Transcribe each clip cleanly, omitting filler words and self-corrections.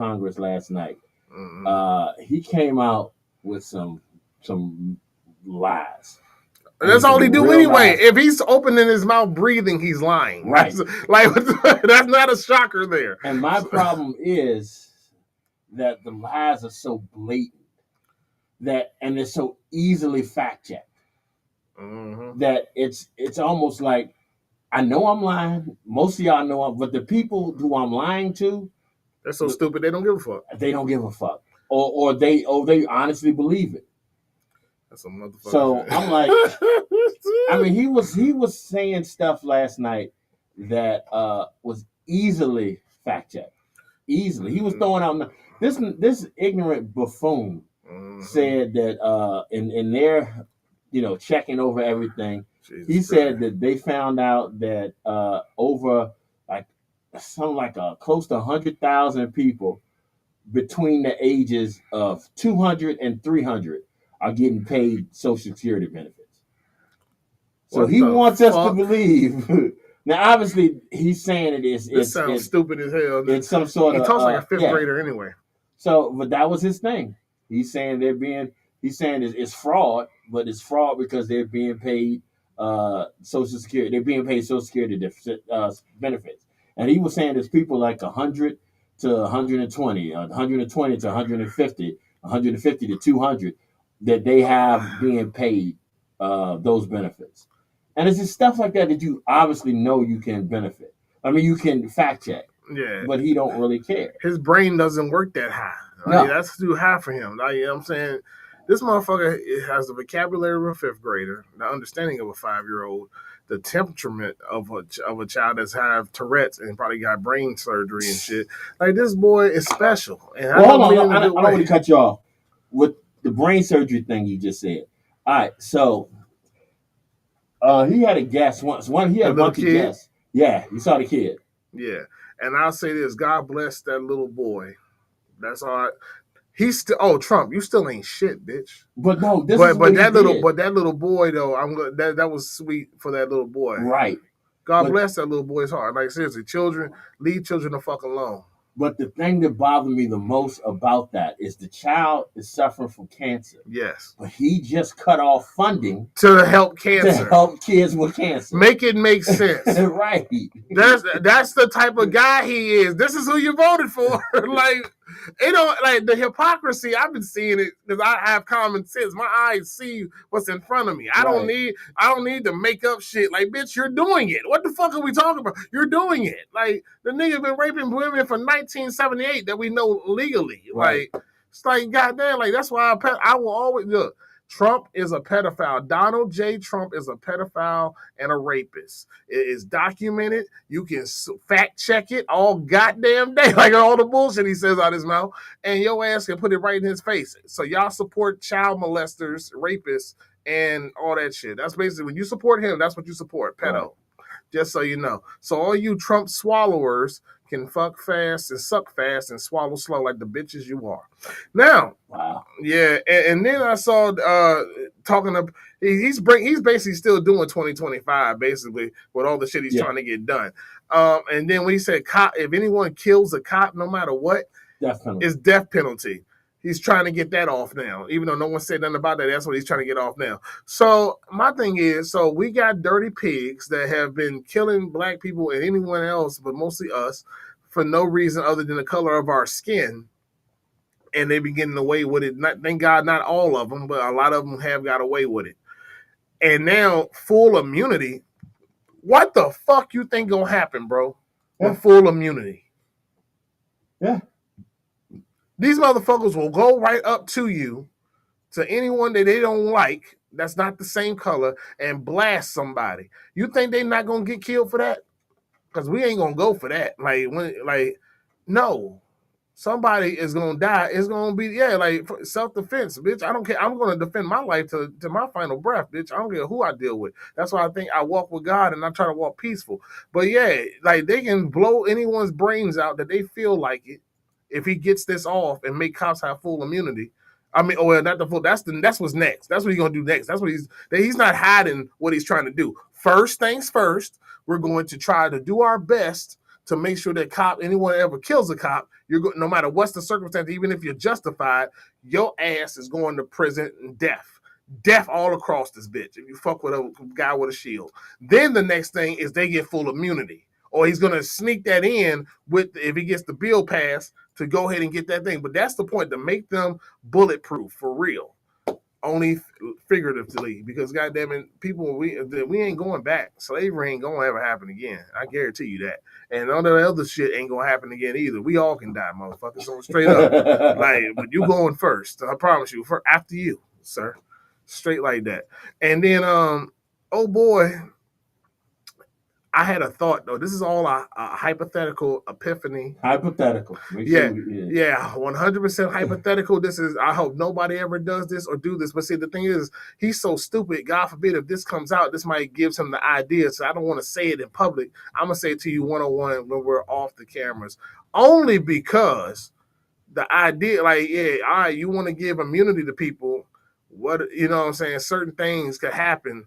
Congress last night. Mm-hmm. He came out with some lies. That's all he Some do real anyway. lies. If he's opening his mouth breathing, he's lying. Right. That's, like that's not a shocker there. And my problem is that the lies are so blatant and they're so easily fact checked that it's almost like I know I'm lying. Most of y'all know but the people who I'm lying to, they're so stupid they don't give a fuck. They don't give a fuck. Or they honestly believe it. That's a motherfucker. So I'm like, I mean, he was saying stuff last night that was easily fact checked. Easily, he was throwing out this ignorant buffoon said that in their checking over everything, he said that they found out that over like something like close to 100,000 people between the ages of 200 and 300 are getting paid Social Security benefits. So he wants us to believe. Now, obviously, he's saying it sounds stupid as hell. It's some sort of. He talks like a fifth grader anyway. So, but that was his thing. He's saying it's fraud, but it's fraud because they're being paid Social Security. They're being paid Social Security benefits, and he was saying there's people like 100 to 120, 120 to 150, 150 to 200 that they have being paid those benefits. And it's just stuff like that you obviously know you can benefit. I mean, you can fact check. Yeah. But he don't really care. His brain doesn't work that high. No. That's too high for him. You know what I'm saying? This motherfucker has the vocabulary of a fifth grader, the understanding of a 5-year-old, the temperament of a child that's have Tourette's and probably got brain surgery and shit. Like, this boy is special. And hold on. I don't want to cut you off with the brain surgery thing you just said. All right, so he had a guest once. He had a bunch of guests. Yeah, you saw the kid. Yeah, and I'll say this: God bless that little boy. That's all. He's still. Trump, you still ain't shit, bitch. But no, that little boy though. That was sweet for that little boy. Right. God bless that little boy's heart. Like, seriously, children, leave children the fuck alone. But the thing that bothered me the most about that is the child is suffering from cancer. Yes. But he just cut off funding to help cancer. To help kids with cancer. Make it make sense. Right. That's the type of guy he is. This is who you voted for. Like, like the hypocrisy, I've been seeing it because I have common sense. My eyes see what's in front of me. I don't need to make up shit. Like, bitch, you're doing it. What the fuck are we talking about? You're doing it. Like, the nigga been raping women from 1978 that we know legally. Right. Like, it's like, goddamn, like, that's why I will always look. Trump is a pedophile. Donald J. Trump is a pedophile and a rapist. It is documented. You can fact check it all goddamn day, like all the bullshit he says out his mouth, and your ass can put it right in his face. So y'all support child molesters, rapists, and all that shit. That's basically, when you support him, that's what you support, pedo. Right. Just so you know. So all you Trump swallowers can fuck fast and suck fast and swallow slow like the bitches you are. Now, wow. Yeah, and then I saw talking of he's basically still doing 2025 basically with all the shit he's trying to get done. And then when he said cop, if anyone kills a cop, no matter what, it's death penalty. He's trying to get that off now, even though no one said nothing about that. That's what he's trying to get off now. So my thing is, we got dirty pigs that have been killing black people and anyone else, but mostly us, for no reason other than the color of our skin. And they be getting away with it. Thank God, not all of them, but a lot of them have got away with it. And now, full immunity. What the fuck you think gonna happen, bro? With full immunity? Yeah. These motherfuckers will go right up to you, to anyone that they don't like, that's not the same color, and blast somebody. You think they not gonna get killed for that? Because we ain't gonna go for that. No. Somebody is gonna die. It's gonna be self-defense, bitch. I don't care. I'm gonna defend my life to my final breath, bitch. I don't care who I deal with. That's why I think I walk with God and I try to walk peaceful. But yeah, like, they can blow anyone's brains out that they feel like it if he gets this off and make cops have full immunity. I mean, not the full. That's what's next. That's what he's gonna do next. That's what he's not hiding what he's trying to do. First things first, we're going to try to do our best to make sure that anyone that ever kills a cop, no matter what's the circumstance, even if you're justified, your ass is going to prison and death all across this bitch if you fuck with a guy with a shield. Then the next thing is they get full immunity, or he's going to sneak that in with, if he gets the bill passed, to go ahead and get that thing. But that's the point, to make them bulletproof for real. Only figuratively, because goddamn it, people, we ain't going back. Slavery ain't gonna ever happen again. I guarantee you that. And all that other shit ain't gonna happen again either. We all can die, motherfuckers. So straight up, like, but you going first. I promise you. After you, sir. Straight like that. And then, oh boy, I had a thought though. This is all a hypothetical epiphany. Hypothetical. Yeah, 100% hypothetical. This is. I hope nobody ever does this or do this. But see, the thing is, he's so stupid. God forbid if this comes out, this might give him the idea. So I don't want to say it in public. I'm gonna say it to you 101 when we're off the cameras. Only because the idea, like, yeah, all right, you want to give immunity to people. What, you know what I'm saying? Certain things could happen.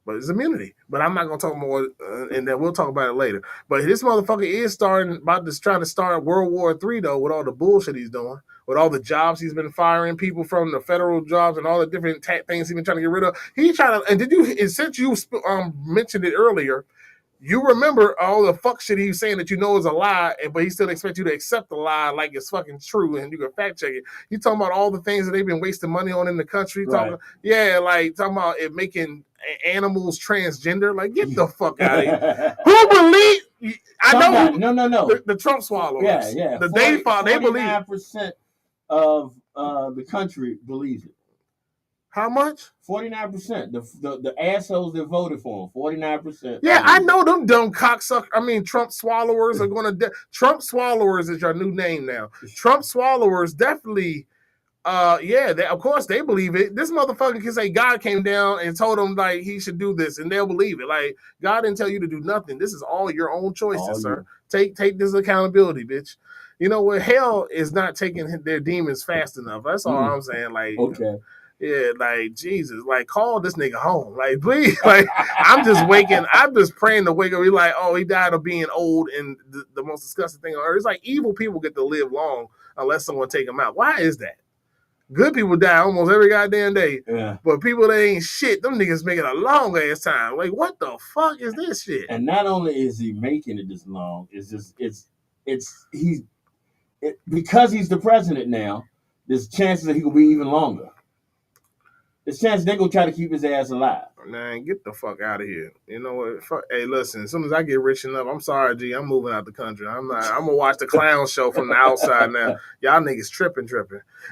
But it's immunity. But I'm not gonna talk more, and then we'll talk about it later. But this motherfucker is trying to start World War III though, with all the bullshit he's doing, with all the jobs he's been firing people from, the federal jobs and all the different things he's been trying to get rid of. He's trying to. And since you mentioned it earlier, you remember all the fuck shit he's saying that you know is a lie, but he still expects you to accept the lie like it's fucking true, and you can fact check it. He's talking about all the things that they've been wasting money on in the country. Right. Talking about it making animals transgender. Like, get the fuck out of here. Who believe? No. The Trump swallowers. Yeah. They believe 49% of the country believes it. How much? 49%. The assholes that voted for him. 49%. Yeah, I know them dumb cocksuckers. I mean, Trump swallowers are going to. Trump swallowers is your new name now. Trump swallowers definitely. Of course they believe it. This motherfucker can say God came down and told him like he should do this, and they'll believe it. Like, God didn't tell you to do nothing. This is all your own choices, sir. Take this accountability, bitch. You know what? Hell is not taking their demons fast enough. That's all I'm saying. Like, okay. Yeah, like, Jesus, like, call this nigga home. Like, please, like, I'm just praying to wake up. He's like, oh, he died of being old, and the most disgusting thing on earth. It's like evil people get to live long unless someone take them out. Why is that? Good people die almost every goddamn day. Yeah. But people that ain't shit, them niggas making a long ass time. Like, what the fuck is this shit? And not only is he making it this long, because he's the president now, there's chances that he will be even longer. There's chances they're gonna try to keep his ass alive. Man, get the fuck out of here. You know what? Hey, listen, as soon as I get rich enough, I'm sorry, G, I'm moving out the country. I'm gonna watch the clown show from the outside now. Y'all niggas tripping.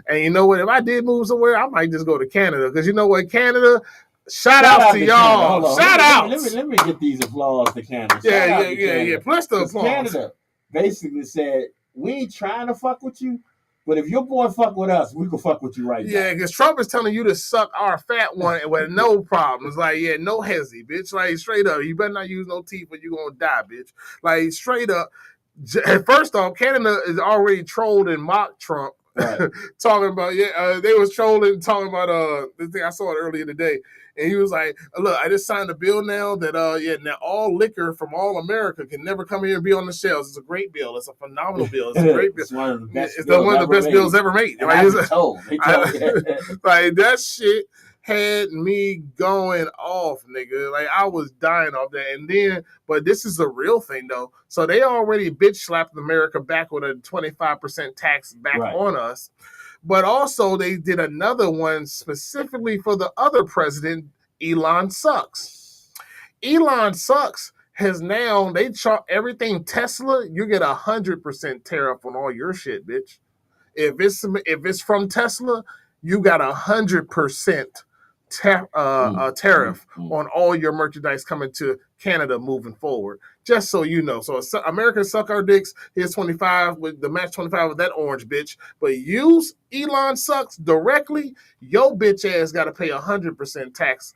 And you know what? If I did move somewhere, I might just go to Canada. Because you know what? Canada, shout out to y'all. Shout out. Let me get these applause to Canada. Yeah. Plus the applause. Canada basically said, we ain't trying to fuck with you. But if your boy fuck with us, we can fuck with you right now. Yeah, because Trump is telling you to suck our fat one with no problems. Like, yeah, no hezzy, bitch. Like, straight up, you better not use no teeth or you gonna die, bitch. Like, straight up. First off, Canada is already trolled and mocked Trump. Right. Talking about, they was trolling, talking about this thing I saw it earlier today. And he was like, look, I just signed a bill now that, now all liquor from all America can never come here and be on the shelves. It's a great bill. It's a phenomenal bill. It's a great bill. It's one of the best, bills ever made. Like, like, that shit had me going off, nigga. Like, I was dying off that. And then, but this is the real thing, though. So they already bitch slapped America back with a 25% tax back on us. But also, they did another one specifically for the other president, Elon Sucks. Elon Sucks has now, they chart everything Tesla, you get 100% tariff on all your shit, bitch. If it's from Tesla, you got 100% tariff on all your merchandise coming to Canada moving forward. Just so you know. So Americans suck our dicks. Here's 25 with the match 25 with that orange bitch. But use Elon Sucks directly, your bitch ass got to pay 100% tax.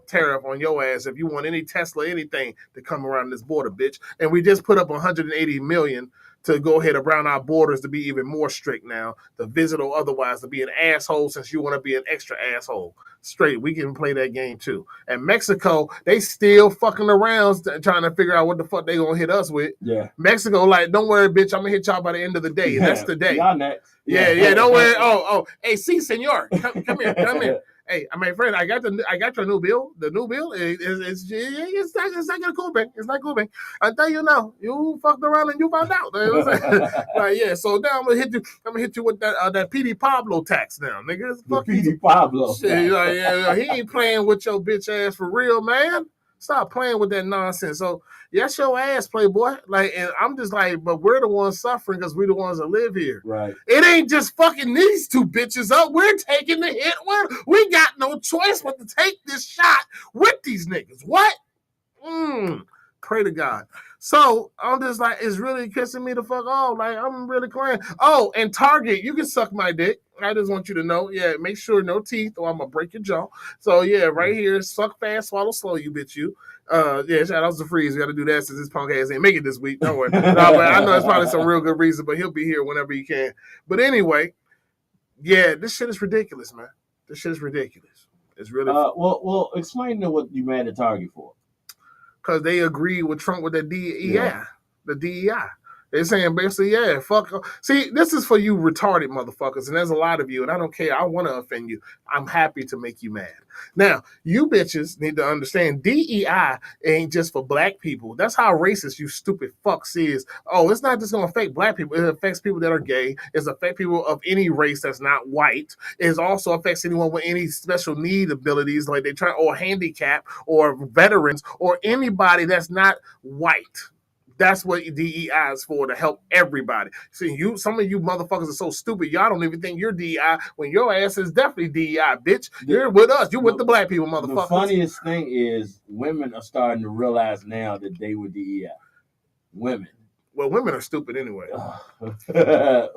Tariff on your ass if you want any Tesla anything to come around this border, bitch. And we just put up $180 million to go ahead around our borders to be even more strict now, to visit or otherwise, to be an asshole since you want to be an extra asshole. Straight, we can play that game too. And Mexico, they still fucking around trying to figure out what the fuck they gonna hit us with. Yeah. Mexico, like, don't worry, bitch, I'm gonna hit y'all by the end of the day. And that's the day. Y'all next. Yeah, don't worry. Oh, hey, see, senor, come here. Hey, my friend, I got your new bill. The new bill it's not cool, man. It's not cool, man. I tell you now, you fucked around and you found out. Like, yeah. So now I'm gonna hit you with that PD Pablo tax now, nigga. The PD Pablo. Shit, like, yeah, he ain't playing with your bitch ass for real, man. Stop playing with that nonsense. So, yes, your ass, playboy. Like, and I'm just like, but we're the ones suffering because we're the ones that live here. Right. It ain't just fucking these two bitches up. We're taking the hit. We got no choice but to take this shot with these niggas. What? Pray to God. So I'm just like, it's really kissing me the fuck off. Like, I'm really crying. Oh, and Target, you can suck my dick. I just want you to know. Yeah, make sure no teeth or I'm going to break your jaw. So, yeah, right here, suck fast, swallow slow, you bitch, you. Yeah, shout out to Freeze. We got to do that since this punk ass ain't make it this week. Don't worry. No, but I know it's probably some real good reason, but he'll be here whenever he can. But anyway, yeah, this shit is ridiculous, man. This shit is ridiculous. It's really well, explain to what you mad at Target for. Because they agreed with Trump with the DEI. Yeah. The DEI. They're saying basically, yeah, fuck. See, this is for you retarded motherfuckers, and there's a lot of you, and I don't care. I want to offend you. I'm happy to make you mad. Now, you bitches need to understand DEI ain't just for black people. That's how racist you stupid fucks is. Oh, it's not just going to affect black people. It affects people that are gay. It affects people of any race that's not white. It also affects anyone with any special need abilities, like they try, or handicap, or veterans, or anybody that's not white. That's what DEI is for, to help everybody. See, some of you motherfuckers are so stupid, y'all don't even think you're DEI when your ass is definitely DEI, bitch. You're with us. You're with the black people, motherfuckers. The funniest thing is women are starting to realize now that they were DEI. Women. Well, women are stupid anyway. I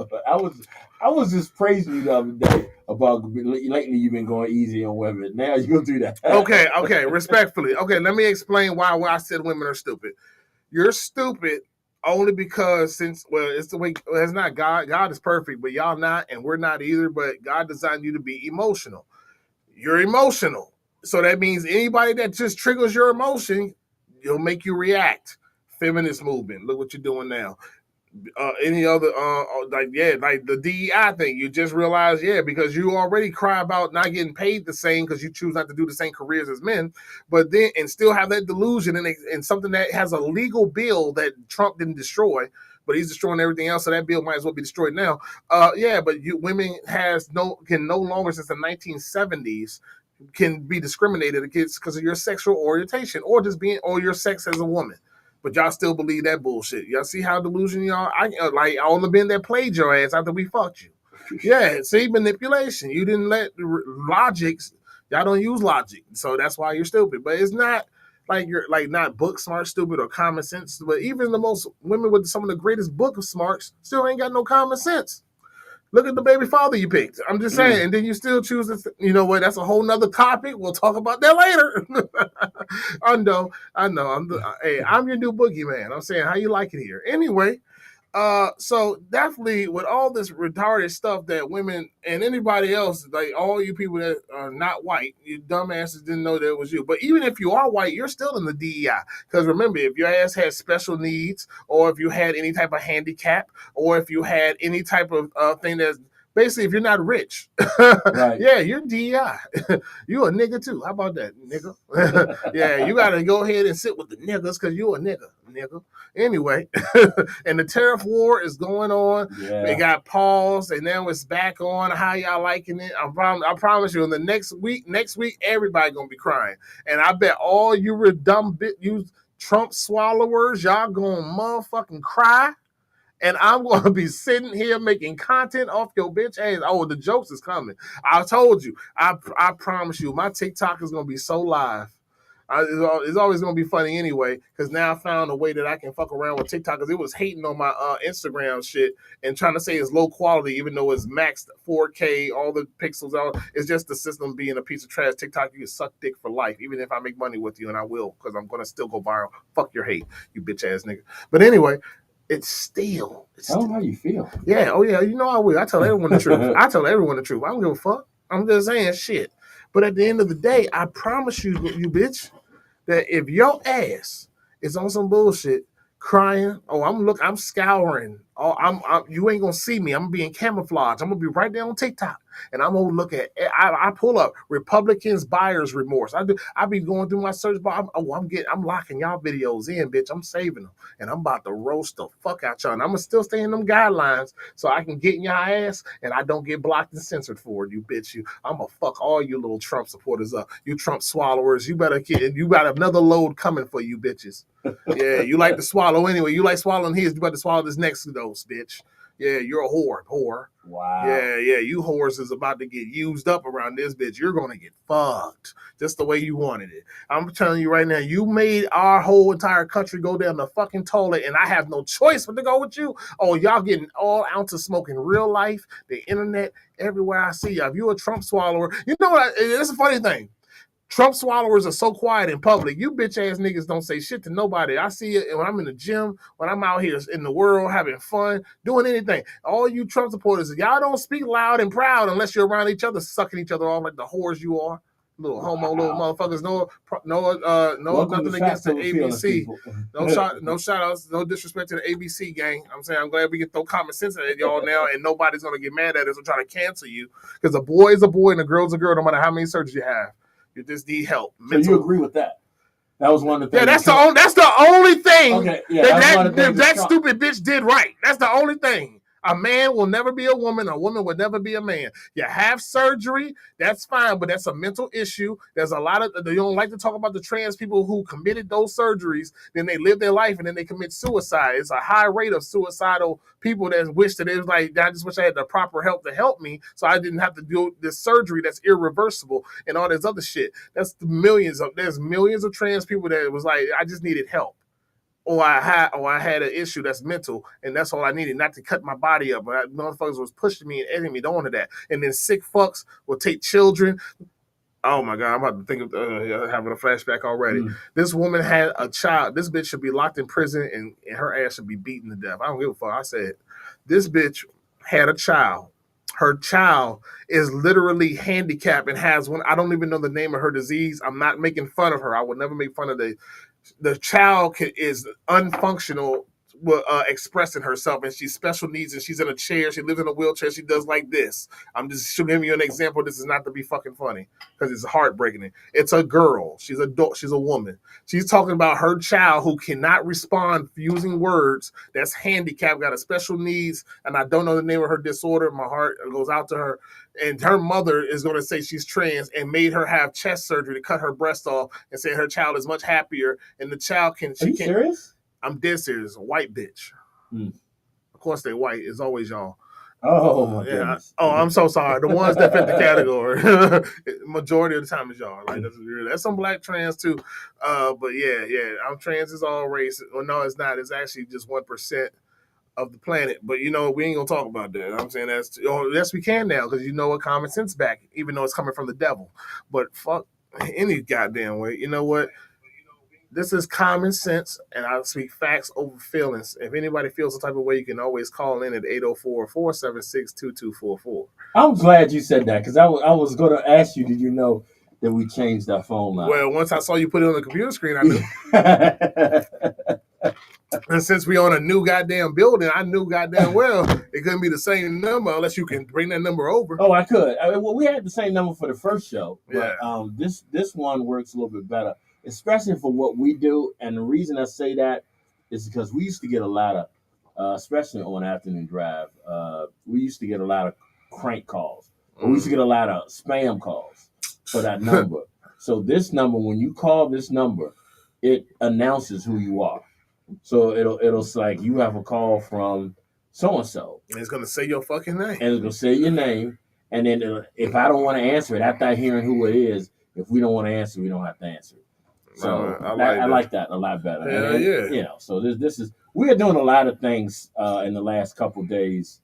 was just praising you the other day about lately you've been going easy on women. Now you're going to do that. Okay, respectfully. Okay, let me explain why I said women are stupid. You're stupid only because it's the way, it's not God. God is perfect, but y'all not, and we're not either, but God designed you to be emotional. You're emotional. So that means anybody that just triggers your emotion, it'll make you react. Feminist movement. Look what you're doing now. Any other like the DEI thing, you just realize, because you already cry about not getting paid the same because you choose not to do the same careers as men, but then and still have that delusion and something that has a legal bill that Trump didn't destroy, but he's destroying everything else, so that bill might as well be destroyed now. But women can no longer, since the 1970s, can be discriminated against because of your sexual orientation or your sex as a woman. But y'all still believe that bullshit. Y'all see how delusional y'all? I only been that played your ass after we fucked you. Yeah, see, manipulation. You didn't let logic. Y'all don't use logic, so that's why you're stupid. But it's not like you're like not book smart, stupid, or common sense. But even the most women with some of the greatest book of smarts still ain't got no common sense. Look at the baby father you picked. I'm just saying. And then you still choose this. You know what? That's a whole nother topic. We'll talk about that later. I know. I'm your new boogeyman. I'm saying, how you like it here? Anyway, so definitely with all this retarded stuff that women and anybody else, like all you people that are not white, you dumbasses didn't know that it was you. But even if you are white, you're still in the DEI. Because remember, if your ass had special needs, or if you had any type of handicap, or if you had any type of thing that's basically, if you're not rich, right. Yeah, you're DEI. You a nigga too. How about that, nigga? Yeah, you got to go ahead and sit with the niggas because you a nigga. Anyway, and the tariff war is going on. Yeah. They got paused, and now it's back on. How y'all liking it? I promise you, in the next week, everybody gonna be crying, and I bet all you you Trump swallowers, y'all gonna motherfucking cry. And I'm going to be sitting here making content off your bitch ass. Oh, the jokes is coming. I told you. I promise you, my TikTok is going to be so live. It's always going to be funny anyway, because now I found a way that I can fuck around with TikTok, because it was hating on my Instagram shit and trying to say it's low quality, even though it's maxed 4K, all the pixels out. It's just the system being a piece of trash. TikTok, you can suck dick for life, even if I make money with you, and I will, because I'm going to still go viral. Fuck your hate, you bitch ass nigga. But anyway, It's still. Tell them how you feel. Yeah. Oh yeah. You know I will. I tell everyone the truth. I tell everyone the truth. I don't give a fuck. I'm just saying shit. But at the end of the day, I promise you, you bitch, that if your ass is on some bullshit, crying, I'm scouring. Oh, you ain't gonna see me. I'm being camouflaged. I'm gonna be right there on TikTok, and I'm gonna look at. I pull up Republicans buyer's remorse. I be going through my search bar. I'm locking y'all videos in, bitch. I'm saving them, and I'm about to roast the fuck out y'all. And I'm gonna still stay in them guidelines so I can get in your ass, and I don't get blocked and censored for it. You bitch. I'm gonna fuck all you little Trump supporters up. You Trump swallowers. You better get. You got another load coming for you, bitches. Yeah, you like to swallow anyway. You like swallowing his. You about to swallow this next dose, bitch. Yeah, you're a whore. Wow. Yeah, you whores is about to get used up around this bitch. You're gonna get fucked just the way you wanted it. I'm telling you right now, you made our whole entire country go down the fucking toilet, and I have no choice but to go with you. Oh, y'all getting all ounces of smoke in real life, the internet, everywhere I see y'all. If you a Trump swallower, you know what? It's a funny thing. Trump swallowers are so quiet in public. You bitch ass niggas don't say shit to nobody. I see it when I'm in the gym, when I'm out here in the world having fun, doing anything. All you Trump supporters, y'all don't speak loud and proud unless you're around each other, sucking each other off like the whores you are. Little homo, little motherfuckers. No, nothing against the ABC. No shout outs, no disrespect to the ABC gang. I'm saying I'm glad we can throw common sense at y'all now, and nobody's gonna get mad at us or try to cancel you because a boy is a boy and a girl's a girl, no matter how many surgeries you have. You just need help. So you agree with that? That was one of the things. Yeah, that's the only thing. Okay, yeah, that stupid bitch did right. That's the only thing. A man will never be a woman. A woman will never be a man. You have surgery, that's fine, but that's a mental issue. There's a lot of, they don't like to talk about the trans people who committed those surgeries, then they live their life and then they commit suicide. It's a high rate of suicidal people that wish that it was like, I just wish I had the proper help to help me so I didn't have to do this surgery that's irreversible and all this other shit. There's millions of trans people that was like, I just needed help. Or I had an issue that's mental, and that's all I needed, not to cut my body up. But motherfuckers was pushing me and editing me on to that. And then sick fucks will take children. Oh my God, I'm about to think of having a flashback already. This woman had a child. This bitch should be locked in prison, and her ass should be beaten to death. I don't give a fuck. I said, this bitch had a child. Her child is literally handicapped and has one. I don't even know the name of her disease. I'm not making fun of her. I would never make fun of the child is unfunctional, expressing herself, and she's special needs, and she's in a chair. She lives in a wheelchair. She does like this. I'm just giving you an example. This is not to be fucking funny because it's heartbreaking. It's a girl. She's a woman. She's talking about her child who cannot respond using words. That's handicapped, got a special needs, and I don't know the name of her disorder. My heart goes out to her. And her mother is going to say she's trans and made her have chest surgery to cut her breast off and say her child is much happier. And the child can. Are you serious? I'm dead serious. A white bitch. Of course they white. It's always y'all. Oh my goodness. I'm so sorry. The ones that fit the category, majority of the time is y'all. Like that's some black trans too. But yeah. I'm trans is all race. Well, no, it's not. It's actually just 1% of the planet. But we ain't gonna talk about that. I'm saying yes we can now because what common sense back, even though it's coming from the devil. But fuck any goddamn way. You know what? This is common sense, and I speak facts over feelings. If anybody feels the type of way, you can always call in at 804-476-2244. I'm glad you said that because I was going to ask you, did you know that we changed our phone line? Well, once I saw you put it on the computer screen, I knew. And since we on a new goddamn building, I knew goddamn well it couldn't be the same number unless you can bring that number over. Oh, I could. We had the same number for the first show, but this one works a little bit better, especially for what we do. And the reason I say that is because we used to get a lot of, especially on Afternoon Drive, we used to get a lot of crank calls. We used to get a lot of spam calls for that number. So this number, when you call this number, it announces who you are. So it'll like you have a call from so-and-so. And it's going to say your fucking name. And it's going to say your name. And then if I don't want to answer it, after hearing who it is, if we don't want to answer, we don't have to answer it. So I like that a lot better. Yeah. So this is, we are doing a lot of things in the last couple of days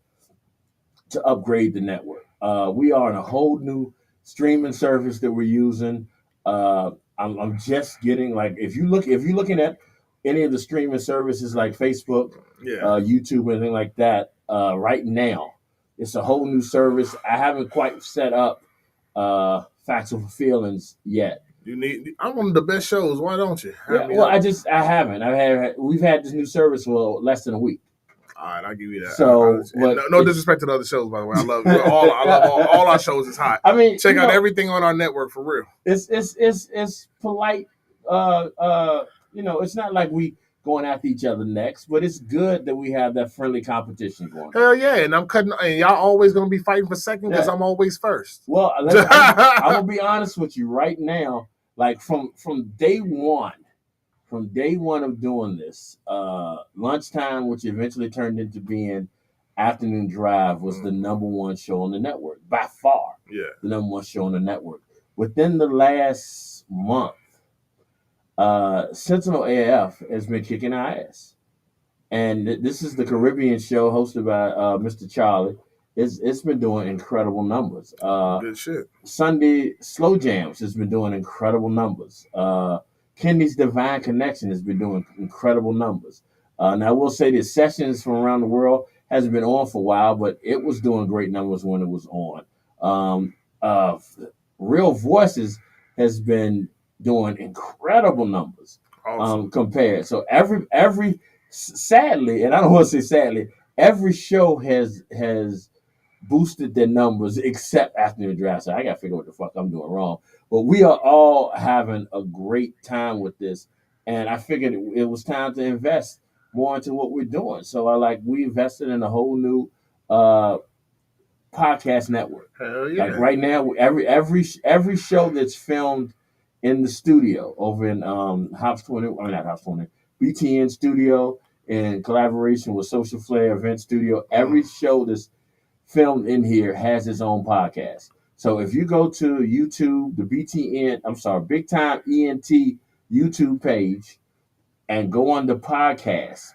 to upgrade the network. We are on a whole new streaming service that we're using. I'm just getting, like, if you're looking at any of the streaming services like Facebook, Yeah. YouTube, anything like that. Right now, it's a whole new service. I haven't quite set up Factz over Feelingz yet. I'm one of the best shows. Why don't you? Yeah, well, I haven't. We've had this new service for less than a week. All right, I'll give you that. So, no disrespect to the other shows, by the way. I love all our shows is hot. I mean, check out everything on our network for real. It's polite. It's not like we going after each other next, but it's good that we have that friendly competition going. Hell yeah, and I'm cutting. And y'all always gonna be fighting for second because I'm always first. Well, I'm gonna be honest with you right now. Like from day one. From day one of doing this, Lunchtime, which eventually turned into being Afternoon Drive, was the number one show on the network, by far. Yeah. The number one show on the network. Within the last month, Sentinel AF has been kicking our ass. And this is the Caribbean show hosted by Mr. Charlie. It's been doing incredible numbers. Good shit. Sunday Slow Jams has been doing incredible numbers. Kenny's Divine Connection has been doing incredible numbers. Now, I will say that Sessions from Around the World hasn't been on for a while, but it was doing great numbers when it was on. Real Voices has been doing incredible numbers compared. So every sadly, and I don't want to say sadly, every show has boosted their numbers except Afternoon Drive. So I got to figure out what the fuck I'm doing wrong. But we are all having a great time with this. And I figured it was time to invest more into what we're doing. So we invested in a whole new podcast network. Hell yeah. Like right now, every show that's filmed in the studio over in BTN Studio in collaboration with Social Flair Event Studio, every show that's filmed in here has its own podcast. So if you go to YouTube, the Big Time ENT YouTube page, and go on the podcast,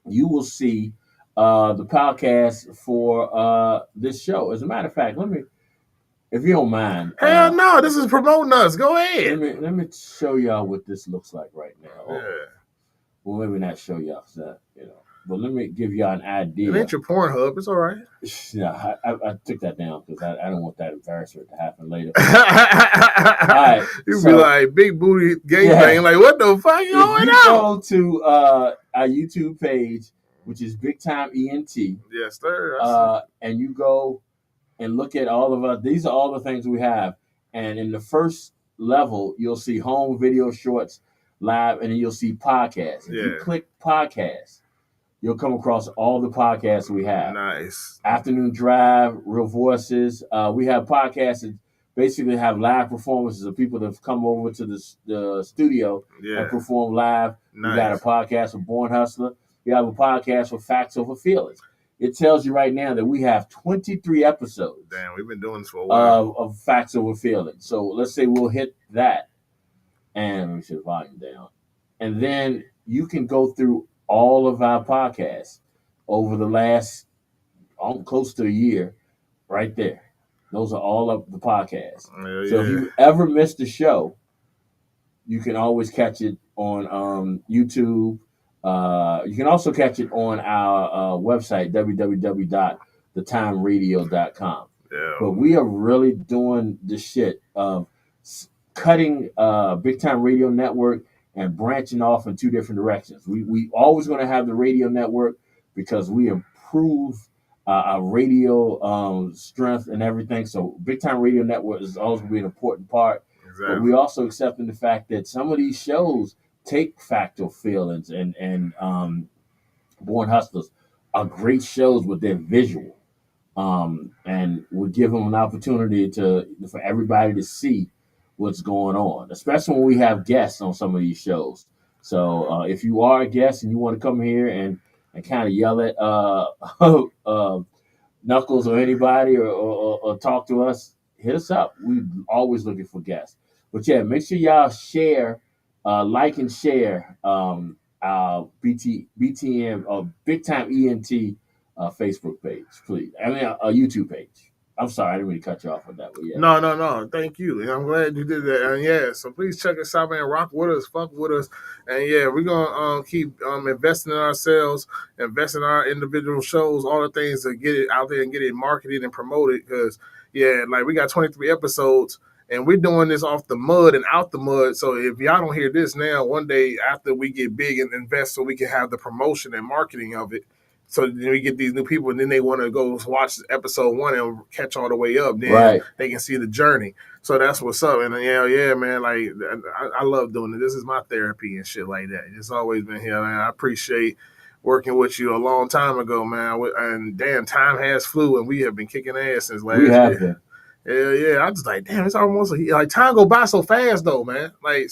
you will see the podcast for this show. As a matter of fact, if you don't mind. Hell no, this is promoting us. Go ahead. Let me show y'all what this looks like right now. Yeah. Well, maybe not show y'all, but let me give y'all an idea. It ain't your Pornhub. It's all right. Yeah, I took that down because I don't want that embarrassment to happen later. All right, you be like big booty gangbang. Like what the fuck going on? You go to our YouTube page, which is Big Time ENT. Yes, sir. And you go and look at all of us. These are all the things we have. And in the first level, you'll see home video shorts live, and then you'll see podcasts. If you click podcasts, you'll come across all the podcasts we have. Nice. Afternoon Drive, Real Voices. We have podcasts that basically have live performances of people that have come over to the studio and perform live. Nice. We got a podcast with Born Hustler. We have a podcast with Factz Over Feelingz. It tells you right now that we have 23 episodes. Damn, we've been doing this for a while. Of Factz Over Feelingz. So let's say we'll hit that. And let me shut the volume down. And then you can go through all of our podcasts over the last close to a year right there. Those are all of the podcasts. So if you ever missed a show, you can always catch it on YouTube. You can also catch it on our website, www.thetimeradio.com. Yeah. But we are really doing the shit of cutting Big Time Radio Network and branching off in two different directions. We always going to have the radio network because we improve our radio strength and everything. So Big Time Radio Network is always going to be an important part. Exactly. But we also accepting the fact that some of these shows take Factz Over Feelingz and Born Hustlers are great shows with their visual. And we give them an opportunity for everybody to see what's going on, especially when we have guests on some of these shows. So if you are a guest and you want to come here and kind of yell at Knuckles or anybody or talk to us, hit us up. We're always looking for guests. But yeah, make sure y'all share, like and share our BTM or Big Time ENT Facebook page, please. I mean, a YouTube page. I'm sorry, I didn't really cut you off with that. But yeah. No. Thank you. And I'm glad you did that. And yeah, so please check us out, man. Rock with us, fuck with us. And yeah, we're gonna keep investing in ourselves, invest in our individual shows, all the things to get it out there and get it marketed and promoted. Because yeah, like we got 23 episodes. And we're doing this off the mud and out the mud. So if y'all don't hear this now, one day after we get big and invest so we can have the promotion and marketing of it, so then we get these new people, and then they want to go watch episode 1 and catch all the way up. Then they can see the journey. So that's what's up. And yeah, man, like I love doing it. This is my therapy and shit like that. It's always been here, man. I appreciate working with you a long time ago, man. And damn, time has flew, and we have been kicking ass since last year. Been. Yeah. I just like, damn, it's almost like time go by so fast though, man. Like,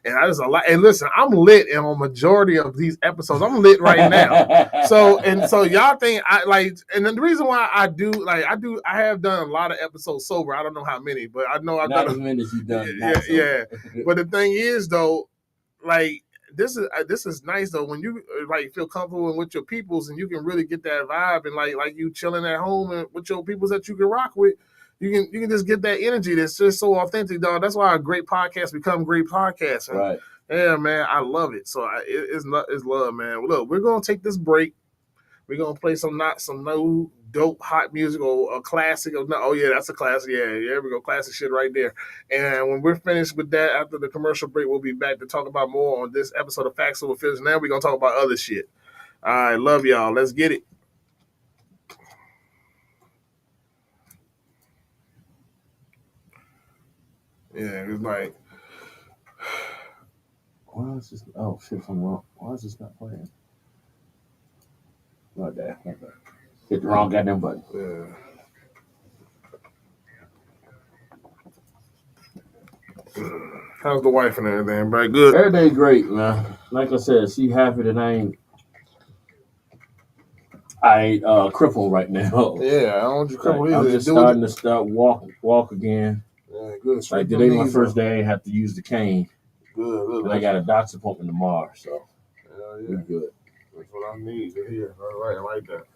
and I just a lot. And listen, I'm lit in a majority of these episodes. I'm lit right now. So y'all think I like, and then the reason why I have done a lot of episodes sober. I don't know how many, but I know I've not done as many as you've done. Yeah. But the thing is though, like this is nice though when you like feel comfortable with your peoples and you can really get that vibe and like you chilling at home and with your peoples that you can rock with. You can just get that energy that's just so authentic, dog. That's why a great podcast become great podcasts. Right. Yeah, man, I love it. So it's love, man. Look, we're gonna take this break. We're gonna play some no dope hot music or a classic. Oh yeah, that's a classic. Yeah, we go, classic shit right there. And when we're finished with that, after the commercial break, we'll be back to talk about more on this episode of Factz with Feelingz. Now we're gonna talk about other shit. All right, love y'all. Let's get it. Yeah, it's like. Why is this? Oh shit, I'm wrong. Why is this not playing? Not that. Hit the wrong goddamn button. Yeah. How's the wife and everything, bro? Good. Everything great, man. Like I said, she happy that I ain't crippled right now. Yeah, I don't want you crippled either. I'm just starting to walk again. Yeah, good. Like today, my first day, I ain't have to use the cane. Good. And I got a doctor's appointment tomorrow, so we're good. That's what I need to hear. All right, I like that.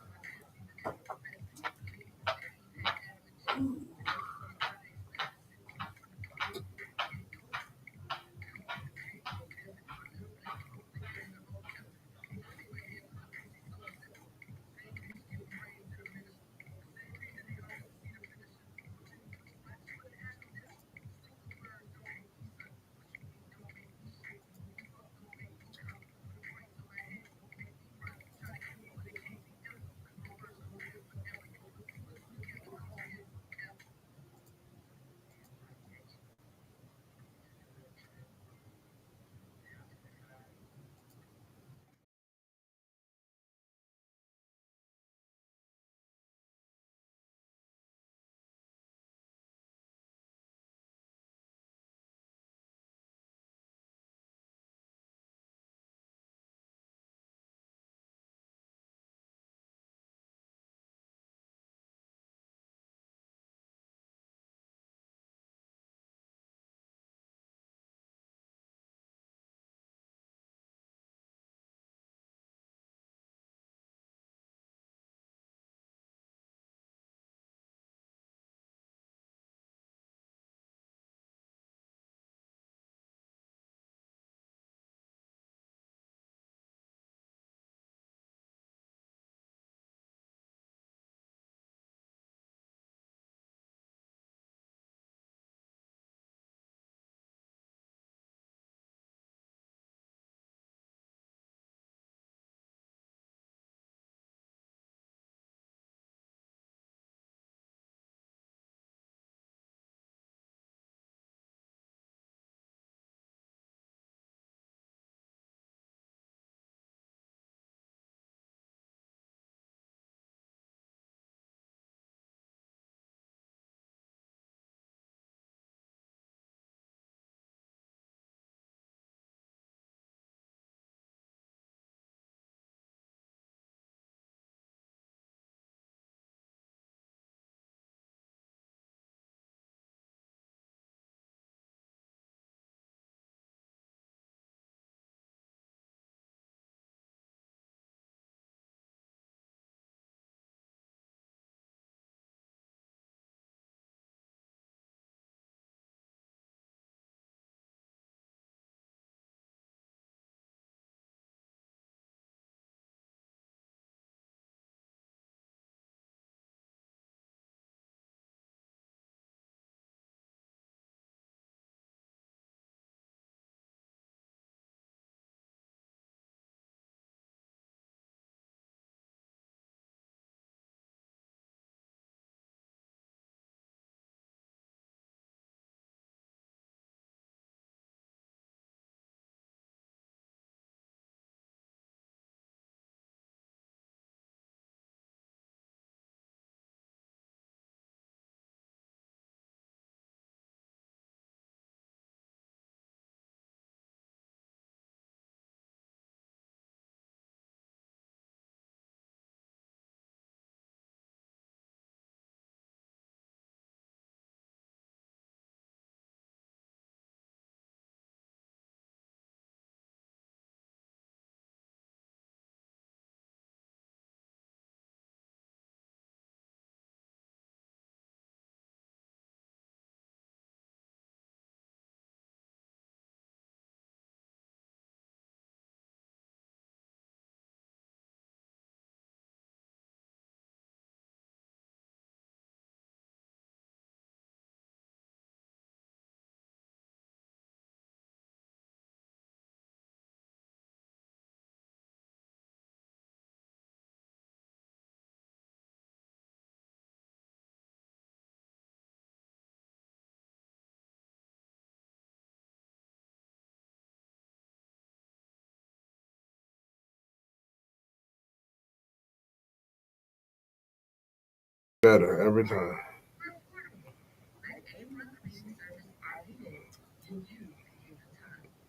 Better every time.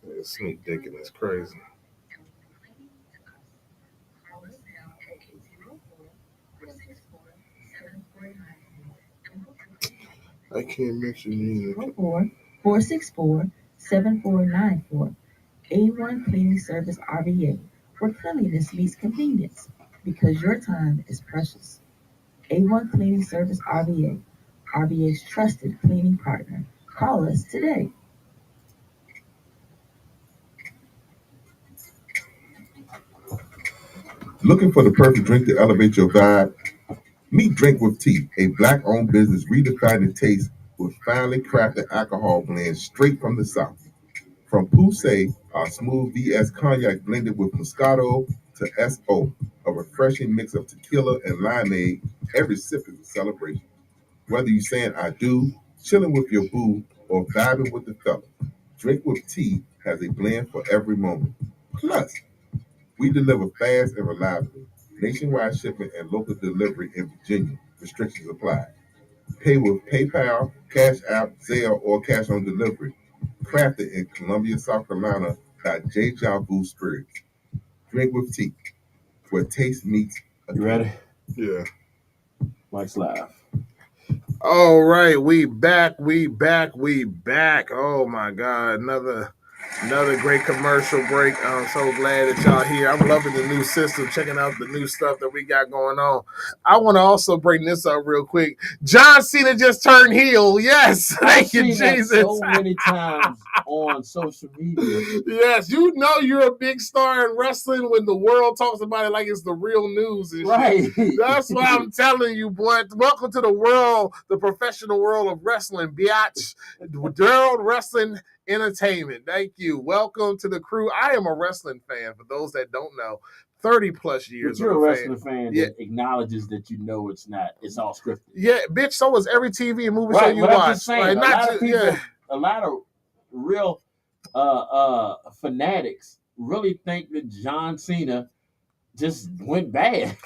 Yeah, sneak digging is crazy. I can't mention you. 464-7494. A1 Cleaning Service RVA, where cleanliness meets convenience, because your time is precious. A1 Cleaning Service RVA, RVA's trusted cleaning partner. Call us today. Looking for the perfect drink to elevate your vibe? Meet Drink with Tea, a black-owned business redefining taste with finely crafted alcohol blends straight from the South. From Poussey, our smooth VS cognac blended with Moscato, to SO, a refreshing mix of tequila and limeade, every sip is a celebration. Whether you're saying I do, chilling with your boo, or vibing with the fella, Drink with Tea has a blend for every moment. Plus, we deliver fast and reliably. Nationwide shipping and local delivery in Virginia. Restrictions apply. Pay with PayPal, Cash App, Zelle, or cash on delivery. Crafted in Columbia, South Carolina by Deja Vu Spirits. Drink with Tea, where taste meets a You drink. ready? Yeah. Mike's live. All right, we back. Oh my God, another great commercial break. I'm so glad that y'all here. I'm loving the new system, checking out the new stuff that we got going on. I want to also bring this up real quick. John Cena just turned heel. Yes, I've thank you, seen that Jesus. so many times on social media. Yes, you know you're a big star in wrestling when the world talks about it like it's the real news and Right. shit. That's why I'm telling you, boy. Welcome to the world, the professional world of wrestling, biatch. World Wrestling Entertainment. Thank you. Welcome to the crew. I am a wrestling fan, for those that don't know. 30 plus years But you're of a a wrestling fan Yeah. that acknowledges that you know it's not. It's all scripted. Yeah, bitch, so is every TV and movie show Right, you but I'm watch. just saying, Like, a not lot ju- of people, yeah. a lot of real fanatics really think that John Cena just went bad.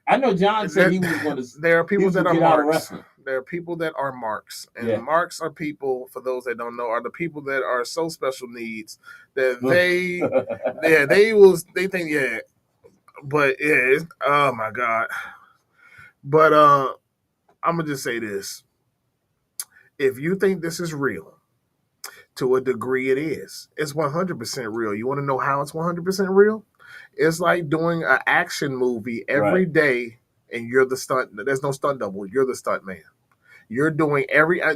I know John said he was going to. There are people that are get out of marks. wrestling. There are people that are marks, and Yeah. marks are people. For those that don't know, are the people that are so special needs that they think but yeah, oh my God. But I'm gonna just say this: if you think this is real, to a degree, it is. It's 100% real. You want to know how it's 100% real? It's like doing an action movie every Right. day, and you're the stunt. There's no stunt double. You're the stunt man. You're doing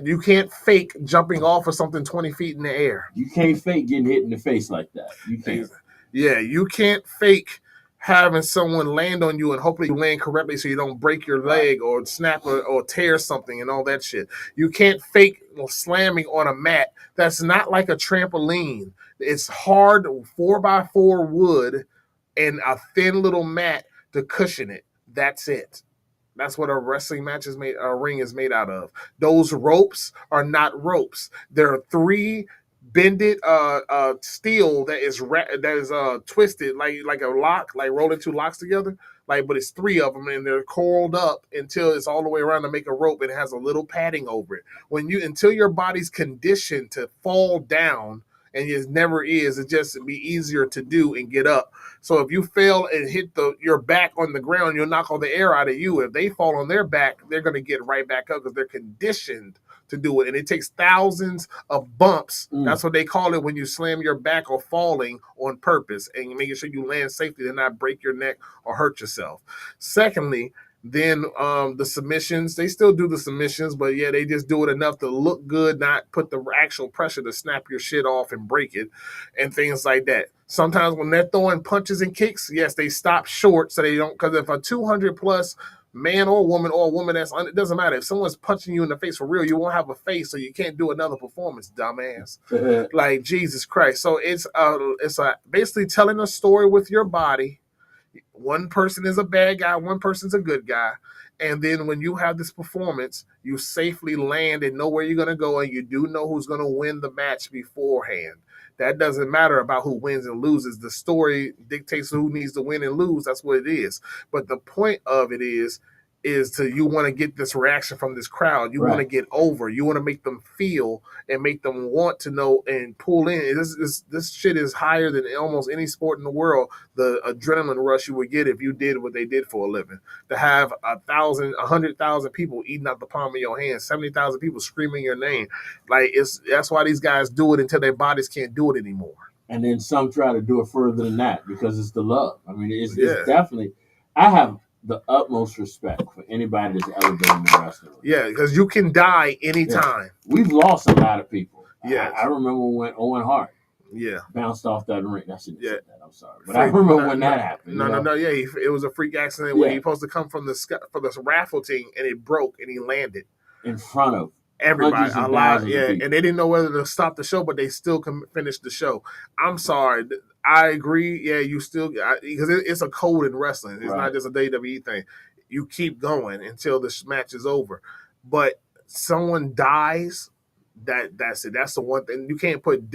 you can't fake jumping off of something 20 feet in the air. You can't fake getting hit in the face like that. You can't. Yeah, you can't fake having someone land on you and hopefully you land correctly so you don't break your leg or snap or tear something and all that shit. You can't fake slamming on a mat that's not like a trampoline. It's hard 4x4 wood and a thin little mat to cushion it. That's it. That's what a wrestling match is made. A ring is made out of. Those ropes are not ropes. There are three bended steel that is twisted like a lock, like rolling two locks together. Like, but it's three of them and they're coiled up until it's all the way around to make a rope. And it has a little padding over it. Until your body's conditioned to fall down, and it never is, it just be easier to do and get up. So if you fail and hit your back on the ground, you'll knock all the air out of you. If they fall on their back, they're going to get right back up because they're conditioned to do it. And it takes thousands of bumps. That's what they call it when you slam your back or falling on purpose and making sure you land safely to not break your neck or hurt yourself. Secondly, then the submissions, they still do the submissions, but yeah, they just do it enough to look good, not put the actual pressure to snap your shit off and break it and things like that. Sometimes when they're throwing punches and kicks, yes, they stop short so they don't, because if a 200 plus man or woman it doesn't matter. If someone's punching you in the face for real, you won't have a face, so you can't do another performance, dumbass. Like, Jesus Christ. So it's basically telling a story with your body. One person is a bad guy, one person's a good guy. And then when you have this performance, you safely land and know where you're going to go, and you do know who's going to win the match beforehand. That doesn't matter about who wins and loses. The story dictates who needs to win and lose. That's what it is. But the point of it is, is you want to get this reaction from this crowd. You want to get over. You want to make them feel and make them want to know and pull in. This shit is higher than almost any sport in the world. The adrenaline rush you would get if you did what they did for a living. To have 100,000 people eating out the palm of your hand, 70,000 people screaming your name, like that's why these guys do it until their bodies can't do it anymore. And then some try to do it further than that because it's the love. I mean, it's definitely. I have the utmost respect for anybody that's ever been in the wrestling. Yeah, because you can die anytime. Yeah. We've lost a lot of people. Yeah, I remember when Owen Hart bounced off that ring. I shouldn't have said that. I'm sorry, but I remember when that happened. No. Yeah, it was a freak accident when he was supposed to come from the rafting and it broke and he landed in front of everybody, a lot. Yeah, and they didn't know whether to stop the show, but they still finished the show. I'm sorry. I agree. Yeah, you still because it's a code in wrestling. It's not just a WWE thing. You keep going until the match is over. But someone dies, that's it. That's the one thing you can't put